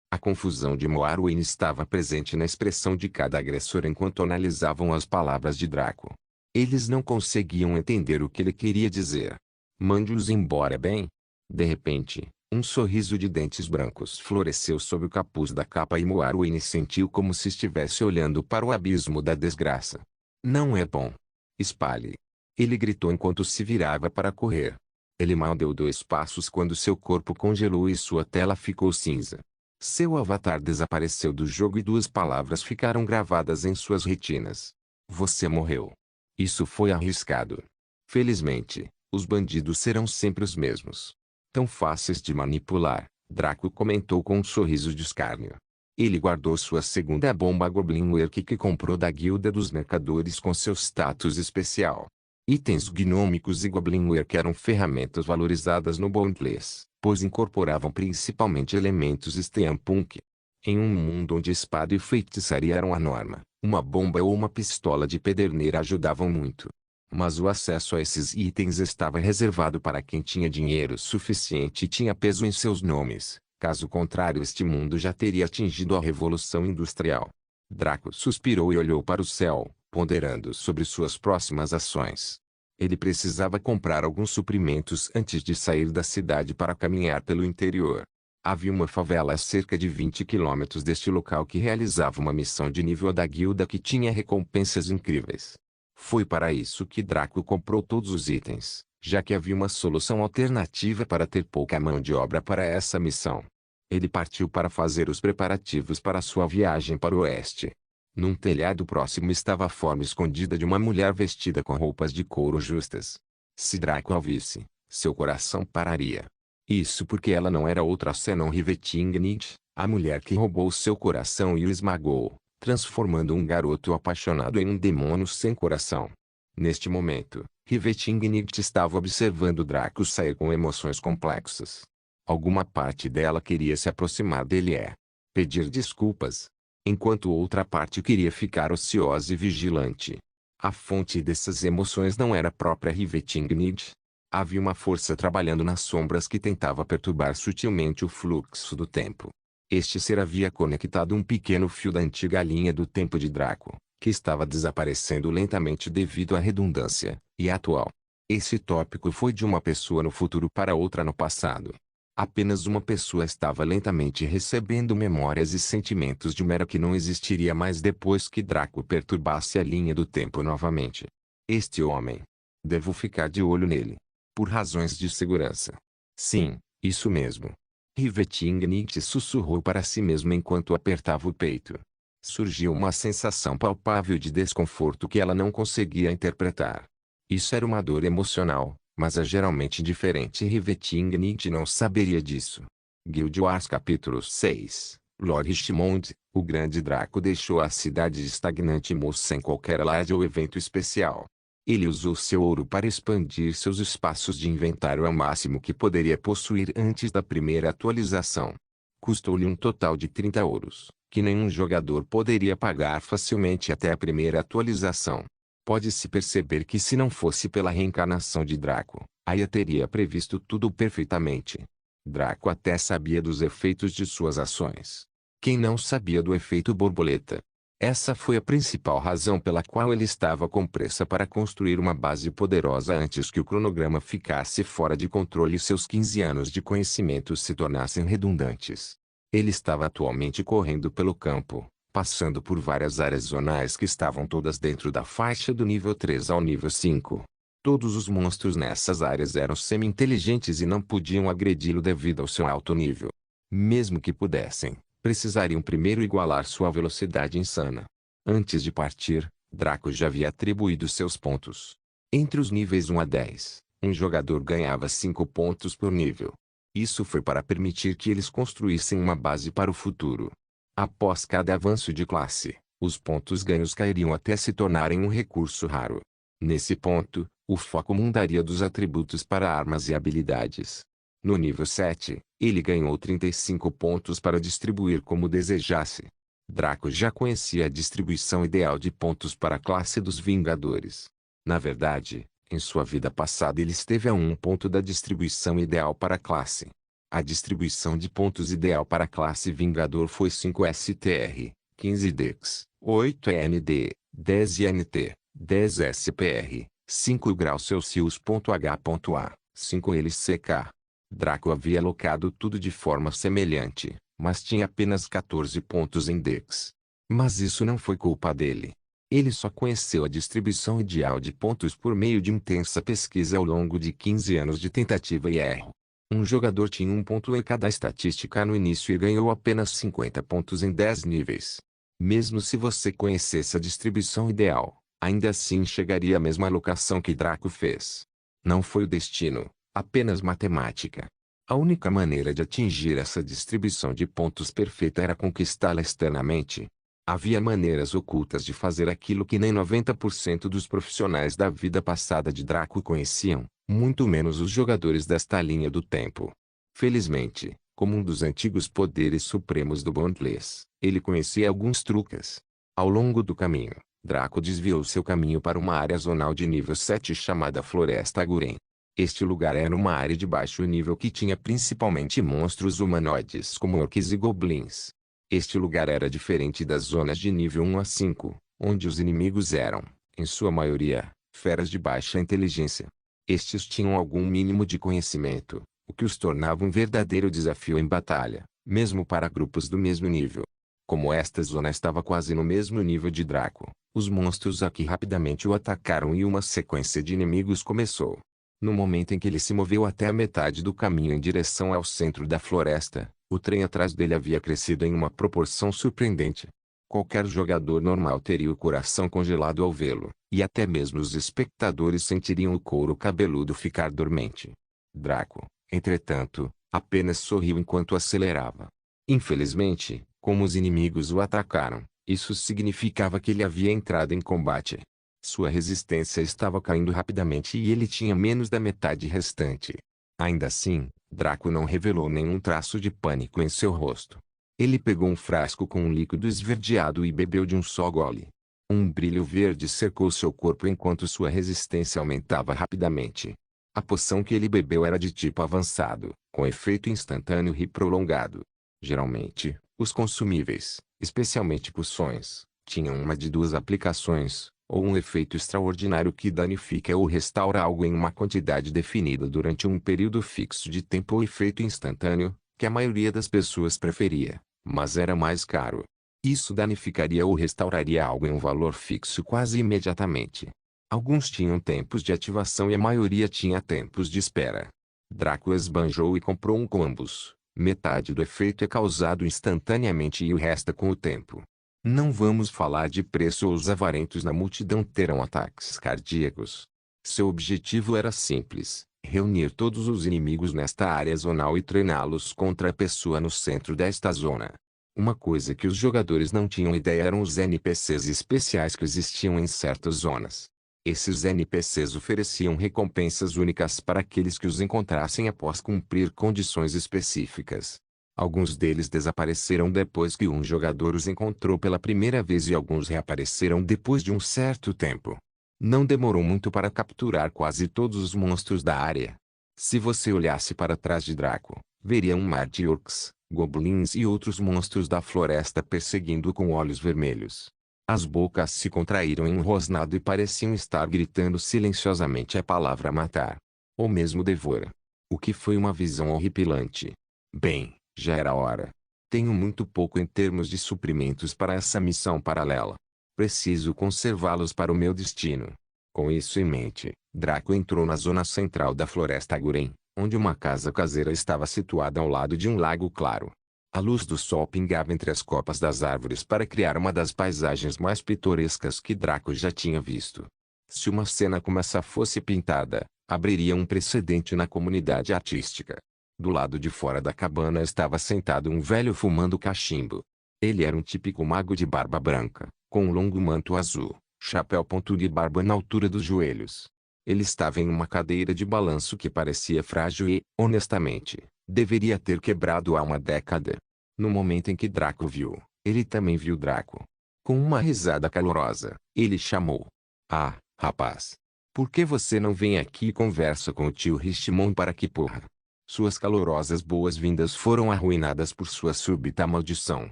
A confusão de Moarwine estava presente na expressão de cada agressor enquanto analisavam as palavras de Draco. Eles não conseguiam entender o que ele queria dizer. Mande-os embora bem. De repente, um sorriso de dentes brancos floresceu sob o capuz da capa e Moarwine sentiu como se estivesse olhando para o abismo da desgraça. Não é bom. Espalhe. Ele gritou enquanto se virava para correr. Ele mal deu 2 passos quando seu corpo congelou e sua tela ficou cinza. Seu avatar desapareceu do jogo e 2 palavras ficaram gravadas em suas retinas. Você morreu. Isso foi arriscado. Felizmente, os bandidos serão sempre os mesmos. Tão fáceis de manipular, Draco comentou com um sorriso de escárnio. Ele guardou sua segunda bomba Goblinware que comprou da Guilda dos Mercadores com seu status especial. Itens gnômicos e Goblinware que eram ferramentas valorizadas no Boundless, pois incorporavam principalmente elementos steampunk. Em um mundo onde espada e feitiçaria eram a norma, uma bomba ou uma pistola de pederneira ajudavam muito. Mas o acesso a esses itens estava reservado para quem tinha dinheiro suficiente e tinha peso em seus nomes. Caso contrário, este mundo já teria atingido a Revolução Industrial. Draco suspirou e olhou para o céu, ponderando sobre suas próximas ações. Ele precisava comprar alguns suprimentos antes de sair da cidade para caminhar pelo interior. Havia uma favela a cerca de 20 quilômetros deste local que realizava uma missão de nível A da guilda que tinha recompensas incríveis. Foi para isso que Draco comprou todos os itens, já que havia uma solução alternativa para ter pouca mão de obra para essa missão. Ele partiu para fazer os preparativos para sua viagem para o oeste. Num telhado próximo estava a forma escondida de uma mulher vestida com roupas de couro justas. Se Draco a visse, seu coração pararia. Isso porque ela não era outra senão Rivetingnith, a mulher que roubou seu coração e o esmagou, transformando um garoto apaixonado em um demônio sem coração. Neste momento, Rivetingnith estava observando Draco sair com emoções complexas. Alguma parte dela queria se aproximar dele e pedir desculpas, enquanto outra parte queria ficar ociosa e vigilante. A fonte dessas emoções não era a própria Rivetingnith. Havia uma força trabalhando nas sombras que tentava perturbar sutilmente o fluxo do tempo. Este ser havia conectado um pequeno fio da antiga linha do tempo de Draco, que estava desaparecendo lentamente devido à redundância, e atual. Esse tópico foi de uma pessoa no futuro para outra no passado. Apenas uma pessoa estava lentamente recebendo memórias e sentimentos de uma era que não existiria mais depois que Draco perturbasse a linha do tempo novamente. Este homem. Devo ficar de olho nele. Por razões de segurança. Sim, isso mesmo. Rivetingnith sussurrou para si mesmo enquanto apertava o peito. Surgiu uma sensação palpável de desconforto que ela não conseguia interpretar. Isso era uma dor emocional, mas é geralmente diferente e Rivetingnith não saberia disso. Guild Wars capítulo 6. Lord Richmond, o grande Draco deixou a cidade estagnante e sem qualquer laje ou evento especial. Ele usou seu ouro para expandir seus espaços de inventário ao máximo que poderia possuir antes da primeira atualização. Custou-lhe um total de 30 ouros, que nenhum jogador poderia pagar facilmente até a primeira atualização. Pode-se perceber que se não fosse pela reencarnação de Draco, Aya teria previsto tudo perfeitamente. Draco até sabia dos efeitos de suas ações. Quem não sabia do efeito borboleta? Essa foi a principal razão pela qual ele estava com pressa para construir uma base poderosa antes que o cronograma ficasse fora de controle e seus 15 anos de conhecimento se tornassem redundantes. Ele estava atualmente correndo pelo campo, passando por várias áreas zonais que estavam todas dentro da faixa do nível 3 ao nível 5. Todos os monstros nessas áreas eram semi-inteligentes e não podiam agredi-lo devido ao seu alto nível. Mesmo que pudessem, precisariam primeiro igualar sua velocidade insana. Antes de partir, Draco já havia atribuído seus pontos. Entre os níveis 1 a 10, um jogador ganhava 5 pontos por nível. Isso foi para permitir que eles construíssem uma base para o futuro. Após cada avanço de classe, os pontos ganhos cairiam até se tornarem um recurso raro. Nesse ponto, o foco mudaria dos atributos para armas e habilidades. No nível 7, ele ganhou 35 pontos para distribuir como desejasse. Draco já conhecia a distribuição ideal de pontos para a classe dos Vingadores. Na verdade, em sua vida passada ele esteve a 1 ponto da distribuição ideal para a classe. A distribuição de pontos ideal para a classe Vingador foi 5 STR, 15 Dex, 8 END, 10 INT, 10 SPR, 5 graus Celsius.H.A, 5 LCK. Draco havia alocado tudo de forma semelhante, mas tinha apenas 14 pontos em Dex. Mas isso não foi culpa dele. Ele só conheceu a distribuição ideal de pontos por meio de intensa pesquisa ao longo de 15 anos de tentativa e erro. Um jogador tinha 1 ponto em cada estatística no início e ganhou apenas 50 pontos em 10 níveis. Mesmo se você conhecesse a distribuição ideal, ainda assim chegaria à mesma alocação que Draco fez. Não foi o destino, apenas matemática. A única maneira de atingir essa distribuição de pontos perfeita era conquistá-la externamente. Havia maneiras ocultas de fazer aquilo que nem 90% dos profissionais da vida passada de Draco conheciam, muito menos os jogadores desta linha do tempo. Felizmente, como um dos antigos poderes supremos do Bondless, ele conhecia alguns truques. Ao longo do caminho, Draco desviou seu caminho para uma área zonal de nível 7 chamada Floresta Aguren. Este lugar era uma área de baixo nível que tinha principalmente monstros humanoides como orcs e goblins. Este lugar era diferente das zonas de nível 1 a 5, onde os inimigos eram, em sua maioria, feras de baixa inteligência. Estes tinham algum mínimo de conhecimento, o que os tornava um verdadeiro desafio em batalha, mesmo para grupos do mesmo nível. Como esta zona estava quase no mesmo nível de Draco, os monstros aqui rapidamente o atacaram e uma sequência de inimigos começou. No momento em que ele se moveu até a metade do caminho em direção ao centro da floresta, O trem atrás dele havia crescido em uma proporção surpreendente. Qualquer jogador normal teria o coração congelado ao vê-lo, e até mesmo os espectadores sentiriam o couro cabeludo ficar dormente. Draco, entretanto, apenas sorriu enquanto acelerava. Infelizmente, como os inimigos o atacaram, isso significava que ele havia entrado em combate. Sua resistência estava caindo rapidamente e ele tinha menos da metade restante. Ainda assim, Draco não revelou nenhum traço de pânico em seu rosto. Ele pegou um frasco com um líquido esverdeado e bebeu de um só gole. Um brilho verde cercou seu corpo enquanto sua resistência aumentava rapidamente. A poção que ele bebeu era de tipo avançado, com efeito instantâneo e prolongado. Geralmente, os consumíveis, especialmente poções, tinham uma de duas aplicações, ou um efeito extraordinário que danifica ou restaura algo em uma quantidade definida durante um período fixo de tempo ou efeito instantâneo, que a maioria das pessoas preferia, mas era mais caro. Isso danificaria ou restauraria algo em um valor fixo quase imediatamente. Alguns tinham tempos de ativação e a maioria tinha tempos de espera. Draco esbanjou e comprou um com ambos. Metade do efeito é causado instantaneamente e o resta com o tempo. Não vamos falar de preço ou os avarentos na multidão terão ataques cardíacos. Seu objetivo era simples: reunir todos os inimigos nesta área zonal e treiná-los contra a pessoa no centro desta zona. Uma coisa que os jogadores não tinham ideia eram os NPCs especiais que existiam em certas zonas. Esses NPCs ofereciam recompensas únicas para aqueles que os encontrassem após cumprir condições específicas. Alguns deles desapareceram depois que um jogador os encontrou pela primeira vez e alguns reapareceram depois de um certo tempo. Não demorou muito para capturar quase todos os monstros da área. Se você olhasse para trás de Draco, veria um mar de orcs, goblins e outros monstros da floresta perseguindo-o com olhos vermelhos. As bocas se contraíram em um rosnado e pareciam estar gritando silenciosamente a palavra matar. Ou mesmo devora. O que foi uma visão horripilante. Bem, já era hora. Tenho muito pouco em termos de suprimentos para essa missão paralela. Preciso conservá-los para o meu destino. Com isso em mente, Draco entrou na zona central da floresta Aguren, onde uma casa caseira estava situada ao lado de um lago claro. A luz do sol pingava entre as copas das árvores para criar uma das paisagens mais pitorescas que Draco já tinha visto. Se uma cena como essa fosse pintada, abriria um precedente na comunidade artística. Do lado de fora da cabana estava sentado um velho fumando cachimbo. Ele era um típico mago de barba branca, com um longo manto azul, chapéu pontudo e barba na altura dos joelhos. Ele estava em uma cadeira de balanço que parecia frágil e, honestamente, deveria ter quebrado há uma década. No momento em que Draco viu, ele também viu Draco. Com uma risada calorosa, ele chamou: "Ah, rapaz! Por que você não vem aqui e conversa com o tio Richmond para que porra?" Suas calorosas boas-vindas foram arruinadas por sua súbita maldição.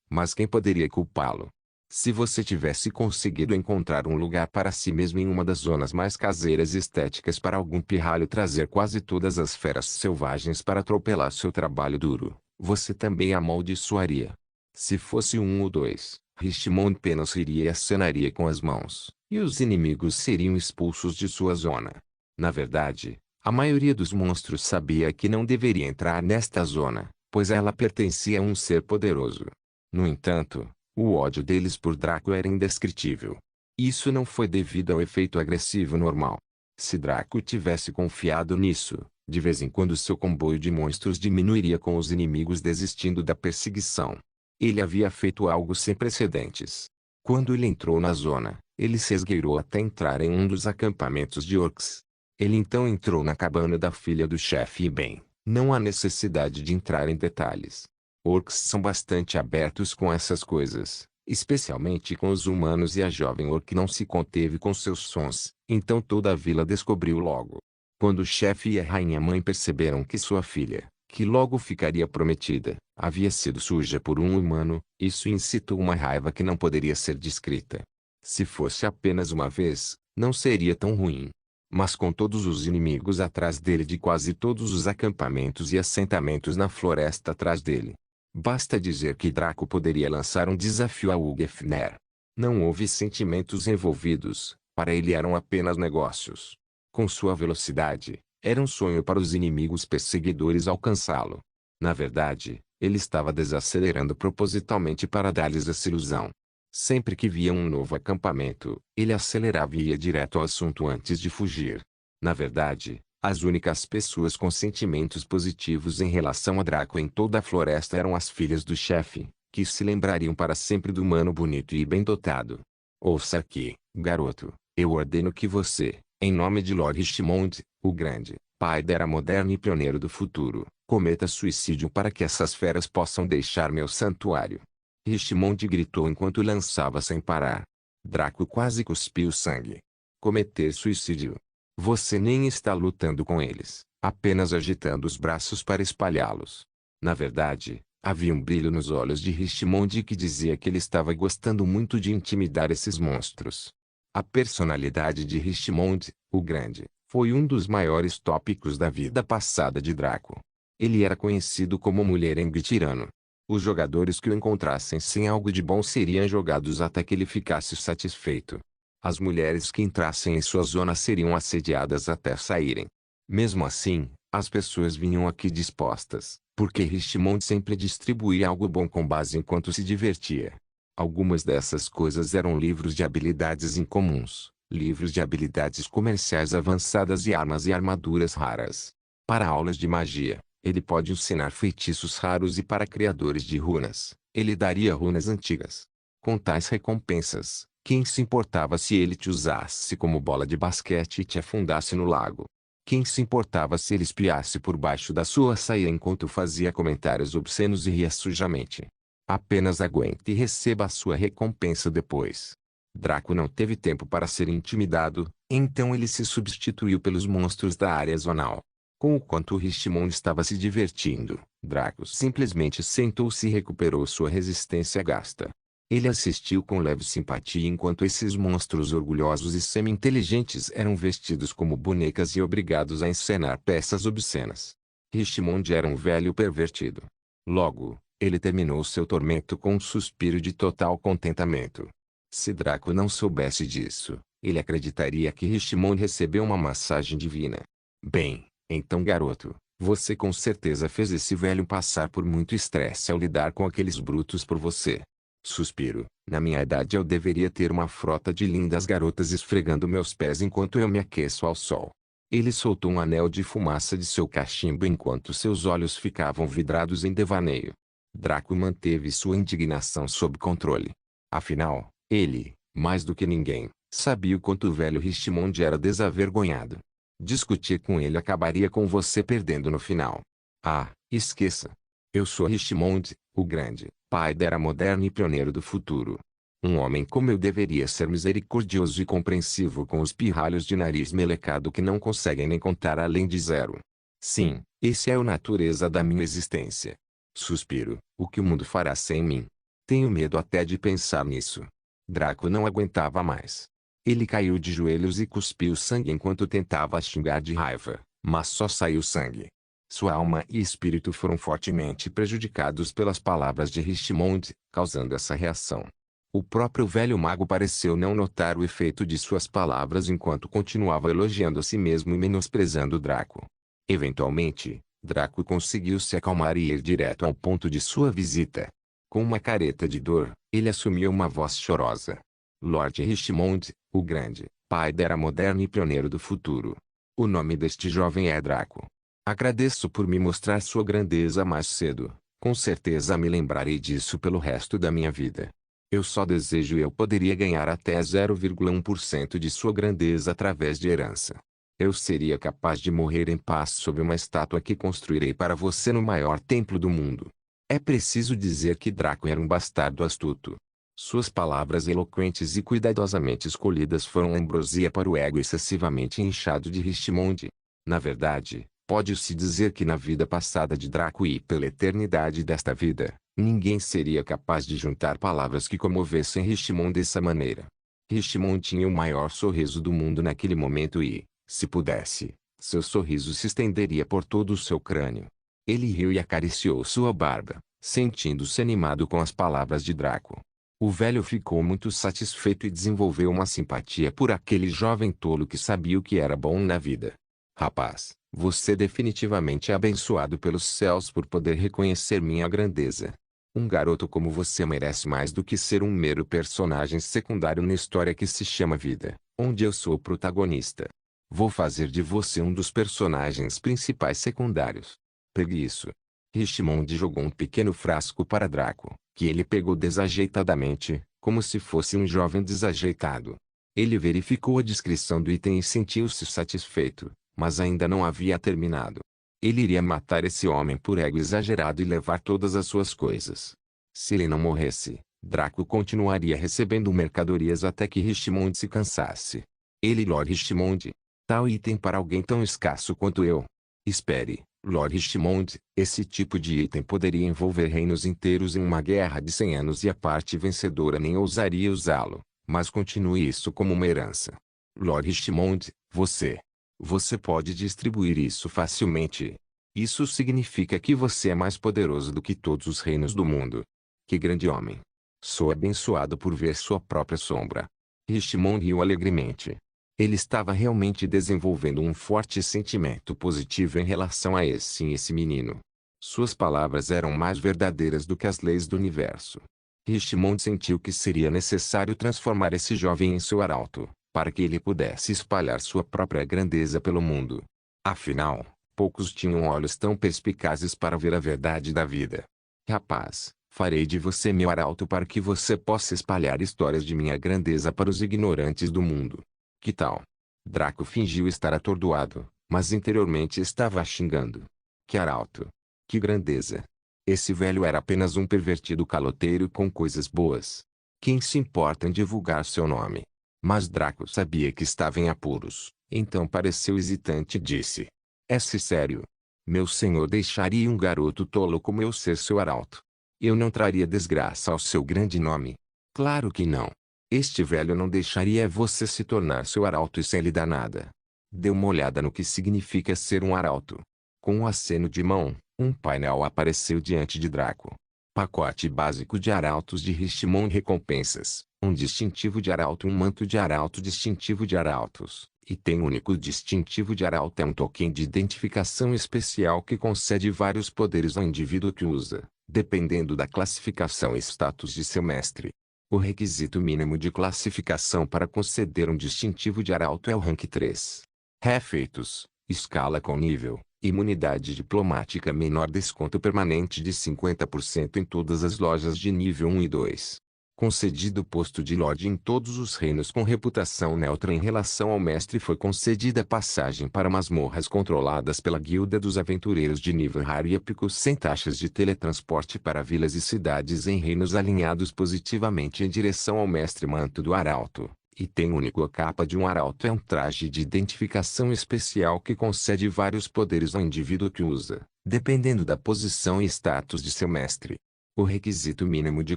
Mas quem poderia culpá-lo? Se você tivesse conseguido encontrar um lugar para si mesmo em uma das zonas mais caseiras e estéticas para algum pirralho trazer quase todas as feras selvagens para atropelar seu trabalho duro, você também amaldiçoaria. Se fosse um ou dois, Richmond apenas riria e acenaria com as mãos, e os inimigos seriam expulsos de sua zona. Na verdade, a maioria dos monstros sabia que não deveria entrar nesta zona, pois ela pertencia a um ser poderoso. No entanto, o ódio deles por Draco era indescritível. Isso não foi devido ao efeito agressivo normal. Se Draco tivesse confiado nisso, de vez em quando seu comboio de monstros diminuiria com os inimigos desistindo da perseguição. Ele havia feito algo sem precedentes. Quando ele entrou na zona, ele se esgueirou até entrar em um dos acampamentos de orcs. Ele então entrou na cabana da filha do chefe e bem, não há necessidade de entrar em detalhes. Orcs são bastante abertos com essas coisas, especialmente com os humanos, e a jovem orc não se conteve com seus sons, então toda a vila descobriu logo. Quando o chefe e a rainha-mãe perceberam que sua filha, que logo ficaria prometida, havia sido suja por um humano, isso incitou uma raiva que não poderia ser descrita. Se fosse apenas uma vez, não seria tão ruim. Mas com todos os inimigos atrás dele de quase todos os acampamentos e assentamentos na floresta atrás dele, basta dizer que Draco poderia lançar um desafio a Ulfner. Não houve sentimentos envolvidos, para ele eram apenas negócios. Com sua velocidade, era um sonho para os inimigos perseguidores alcançá-lo. Na verdade, Ele estava desacelerando propositalmente para dar-lhes essa ilusão. Sempre que via um novo acampamento, ele acelerava e ia direto ao assunto antes de fugir. Na verdade, as únicas pessoas com sentimentos positivos em relação a Draco em toda a floresta eram as filhas do chefe, que se lembrariam para sempre do humano bonito e bem dotado. Ouça aqui, garoto, eu ordeno que você, em nome de Lord Richmond, o Grande, pai da era moderna e pioneiro do futuro, cometa suicídio para que essas feras possam deixar meu santuário. Richmond gritou enquanto lançava sem parar. Draco quase cuspiu sangue. Cometer suicídio. Você nem está lutando com eles, apenas agitando os braços para espalhá-los. Na verdade, havia um brilho nos olhos de Richmond que dizia que ele estava gostando muito de intimidar esses monstros. A personalidade de Richmond, o Grande, foi um dos maiores tópicos da vida passada de Draco. Ele era conhecido como mulherengo e tirano. Os jogadores que o encontrassem sem algo de bom seriam jogados até que ele ficasse satisfeito. As mulheres que entrassem em sua zona seriam assediadas até saírem. Mesmo assim, as pessoas vinham aqui dispostas, porque Richmond sempre distribuía algo bom com base enquanto se divertia. Algumas dessas coisas eram livros de habilidades incomuns, livros de habilidades comerciais avançadas e armas e armaduras raras. Para aulas de magia, ele pode ensinar feitiços raros e para criadores de runas, ele daria runas antigas. Com tais recompensas, quem se importava se ele te usasse como bola de basquete e te afundasse no lago? Quem se importava se ele espiasse por baixo da sua saia enquanto fazia comentários obscenos e ria sujamente? Apenas aguente e receba a sua recompensa depois. Draco não teve tempo para ser intimidado, então ele se substituiu pelos monstros da área zonal. Com o quanto Richmond estava se divertindo, Draco simplesmente sentou-se e recuperou sua resistência gasta. Ele assistiu com leve simpatia enquanto esses monstros orgulhosos e semi-inteligentes eram vestidos como bonecas e obrigados a encenar peças obscenas. Richmond era um velho pervertido. Logo, ele terminou seu tormento com um suspiro de total contentamento. Se Draco não soubesse disso, ele acreditaria que Richmond recebeu uma massagem divina. Bem, então garoto, você com certeza fez esse velho passar por muito estresse ao lidar com aqueles brutos por você. Suspiro. Na minha idade eu deveria ter uma frota de lindas garotas esfregando meus pés enquanto eu me aqueço ao sol. Ele soltou um anel de fumaça de seu cachimbo enquanto seus olhos ficavam vidrados em devaneio. Draco manteve sua indignação sob controle. Afinal, ele, mais do que ninguém, sabia o quanto o velho Richmond era desavergonhado. Discutir com ele acabaria com você perdendo no final. Ah, esqueça. Eu sou Richmond, o Grande, pai da era moderna e pioneiro do futuro. Um homem como eu deveria ser misericordioso e compreensivo com os pirralhos de nariz melecado que não conseguem nem contar além de zero. Sim, esse é a natureza da minha existência. Suspiro. O que o mundo fará sem mim? Tenho medo até de pensar nisso. Draco não aguentava mais. Ele caiu de joelhos e cuspiu sangue enquanto tentava xingar de raiva, mas só saiu sangue. Sua alma e espírito foram fortemente prejudicados pelas palavras de Richmond, causando essa reação. O próprio velho mago pareceu não notar o efeito de suas palavras enquanto continuava elogiando a si mesmo e menosprezando Draco. Eventualmente, Draco conseguiu se acalmar e ir direto ao ponto de sua visita. Com uma careta de dor, ele assumiu uma voz chorosa. Lord Richmond, o Grande, pai da era moderna e pioneiro do futuro. O nome deste jovem é Draco. Agradeço por me mostrar sua grandeza mais cedo. Com certeza me lembrarei disso pelo resto da minha vida. Eu só desejo eu poderia ganhar até 0,1% de sua grandeza através de herança. Eu seria capaz de morrer em paz sob uma estátua que construirei para você no maior templo do mundo. É preciso dizer que Draco era um bastardo astuto. Suas palavras eloquentes e cuidadosamente escolhidas foram ambrosia para o ego excessivamente inchado de Richmond. Na verdade, pode-se dizer que na vida passada de Draco e pela eternidade desta vida, ninguém seria capaz de juntar palavras que comovessem Richmond dessa maneira. Richmond tinha o maior sorriso do mundo naquele momento e, se pudesse, seu sorriso se estenderia por todo o seu crânio. Ele riu e acariciou sua barba, sentindo-se animado com as palavras de Draco. O velho ficou muito satisfeito e desenvolveu uma simpatia por aquele jovem tolo que sabia o que era bom na vida. Rapaz, você definitivamente é abençoado pelos céus por poder reconhecer minha grandeza. Um garoto como você merece mais do que ser um mero personagem secundário na história que se chama vida, onde eu sou o protagonista. Vou fazer de você um dos personagens principais secundários. Pegue isso. Richmond jogou um pequeno frasco para Draco, que ele pegou desajeitadamente, como se fosse um jovem desajeitado. Ele verificou a descrição do item e sentiu-se satisfeito, mas ainda não havia terminado. Ele iria matar esse homem por ego exagerado e levar todas as suas coisas. Se ele não morresse, Draco continuaria recebendo mercadorias até que Richmond se cansasse. Ele, Lord Richmond. Tal item para alguém tão escasso quanto eu. Espere, Lord Richmond, esse tipo de item poderia envolver reinos inteiros em uma guerra de 100 anos e a parte vencedora nem ousaria usá-lo, mas continue isso como uma herança. Lord Richmond, você pode distribuir isso facilmente. Isso significa que você é mais poderoso do que todos os reinos do mundo. Que grande homem. Sou abençoado por ver sua própria sombra. Richmond riu alegremente. Ele estava realmente desenvolvendo um forte sentimento positivo em relação a esse menino. Suas palavras eram mais verdadeiras do que as leis do universo. Richmond sentiu que seria necessário transformar esse jovem em seu arauto, para que ele pudesse espalhar sua própria grandeza pelo mundo. Afinal, poucos tinham olhos tão perspicazes para ver a verdade da vida. Rapaz, farei de você meu arauto para que você possa espalhar histórias de minha grandeza para os ignorantes do mundo. Que tal? Draco fingiu estar atordoado, mas interiormente estava xingando. Que arauto! Que grandeza! Esse velho era apenas um pervertido caloteiro com coisas boas. Quem se importa em divulgar seu nome? Mas Draco sabia que estava em apuros, então pareceu hesitante e disse. É-se sério? Meu senhor deixaria um garoto tolo como eu ser seu arauto? Eu não traria desgraça ao seu grande nome? Claro que não. Este velho não deixaria você se tornar seu arauto e sem lhe dar nada. Dê uma olhada no que significa ser um arauto. Com um aceno de mão, um painel apareceu diante de Draco. Pacote básico de arautos de Richmond recompensas. Um distintivo de arauto, um manto de arauto, distintivo de arautos. Item único distintivo de arauto é um token de identificação especial que concede vários poderes ao indivíduo que usa, dependendo da classificação e status de seu mestre. O requisito mínimo de classificação para conceder um distintivo de arauto é o rank 3. Efeitos: escala com nível, imunidade diplomática menor, desconto permanente de 50% em todas as lojas de nível 1 e 2. Concedido posto de Lorde em todos os reinos com reputação neutra em relação ao mestre. Foi concedida passagem para masmorras controladas pela Guilda dos Aventureiros de nível raro e épico sem taxas de teletransporte para vilas e cidades em reinos alinhados positivamente em direção ao mestre. Manto do Arauto. Item único. A capa de um arauto é um traje de identificação especial que concede vários poderes ao indivíduo que usa, dependendo da posição e status de seu mestre. O requisito mínimo de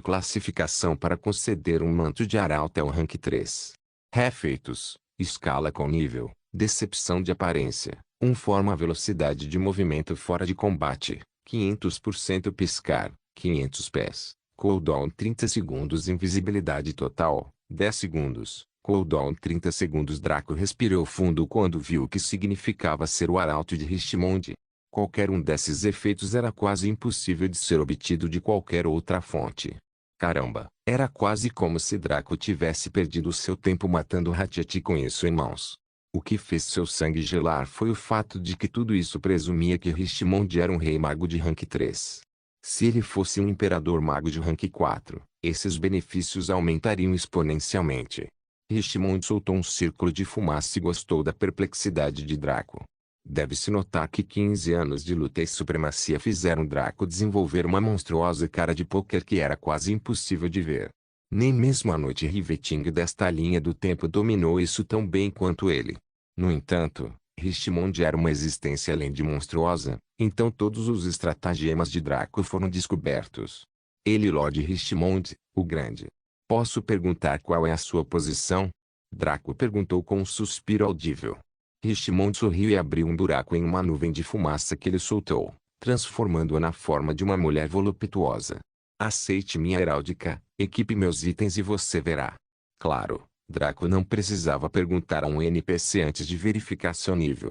classificação para conceder um manto de arauto é o rank 3. Efeitos: escala com nível, decepção de aparência, forma velocidade de movimento fora de combate, 500% piscar, 500 pés, cooldown 30 segundos, invisibilidade total, 10 segundos, cooldown 30 segundos. Draco respirou fundo quando viu o que significava ser o arauto de Richmond. Qualquer um desses efeitos era quase impossível de ser obtido de qualquer outra fonte. Caramba, era quase como se Draco tivesse perdido seu tempo matando Ratchet com isso em mãos. O que fez seu sangue gelar foi o fato de que tudo isso presumia que Richmond era um rei mago de rank 3. Se ele fosse um imperador mago de rank 4, esses benefícios aumentariam exponencialmente. Richmond soltou um círculo de fumaça e gostou da perplexidade de Draco. Deve-se notar que 15 anos de luta e supremacia fizeram Draco desenvolver uma monstruosa cara de pôquer que era quase impossível de ver. Nem mesmo a noite riveting desta linha do tempo dominou isso tão bem quanto ele. No entanto, Richmond era uma existência além de monstruosa, então todos os estratagemas de Draco foram descobertos. Ele, Lord Richmond, o Grande. Posso perguntar qual é a sua posição? Draco perguntou com um suspiro audível. Richmond sorriu e abriu um buraco em uma nuvem de fumaça que ele soltou, transformando-a na forma de uma mulher voluptuosa. Aceite minha heráldica, equipe meus itens e você verá. Claro, Draco não precisava perguntar a um NPC antes de verificar seu nível.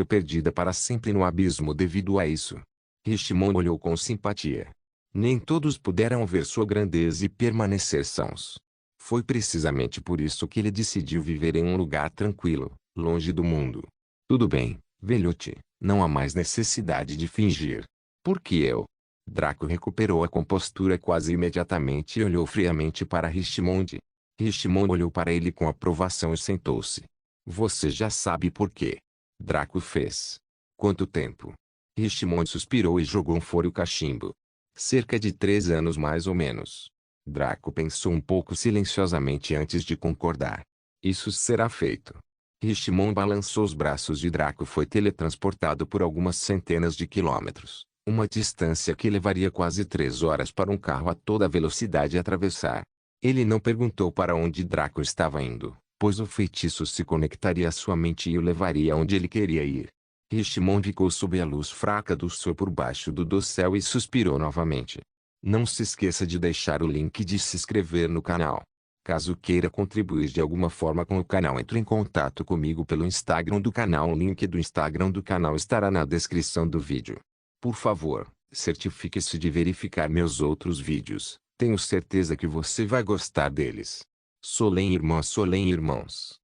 foi perdida para sempre no abismo devido a isso. Rishimon olhou com simpatia. Nem todos puderam ver sua grandeza e permanecer sãos. Foi precisamente por isso que ele decidiu viver em um lugar tranquilo, longe do mundo. Tudo bem, velhote, não há mais necessidade de fingir. Por que eu? Draco recuperou a compostura quase imediatamente e olhou friamente para Richmond. Richmond olhou para ele com aprovação e sentou-se. Você já sabe por quê. Draco fez. Quanto tempo? Richmond suspirou e jogou um fora o cachimbo. Cerca de 3 anos mais ou menos. Draco pensou um pouco silenciosamente antes de concordar. Isso será feito. Richmond balançou os braços e Draco foi teletransportado por algumas centenas de quilômetros. Uma distância que levaria quase 3 horas para um carro a toda velocidade atravessar. Ele não perguntou para onde Draco estava indo, pois o feitiço se conectaria à sua mente e o levaria onde ele queria ir. Richmond ficou sob a luz fraca do sol por baixo do dossel e suspirou novamente. Não se esqueça de deixar o link de se inscrever no canal. Caso queira contribuir de alguma forma com o canal, entre em contato comigo pelo Instagram do canal. O link do Instagram do canal estará na descrição do vídeo. Por favor, certifique-se de verificar meus outros vídeos. Tenho certeza que você vai gostar deles. Solem irmãos.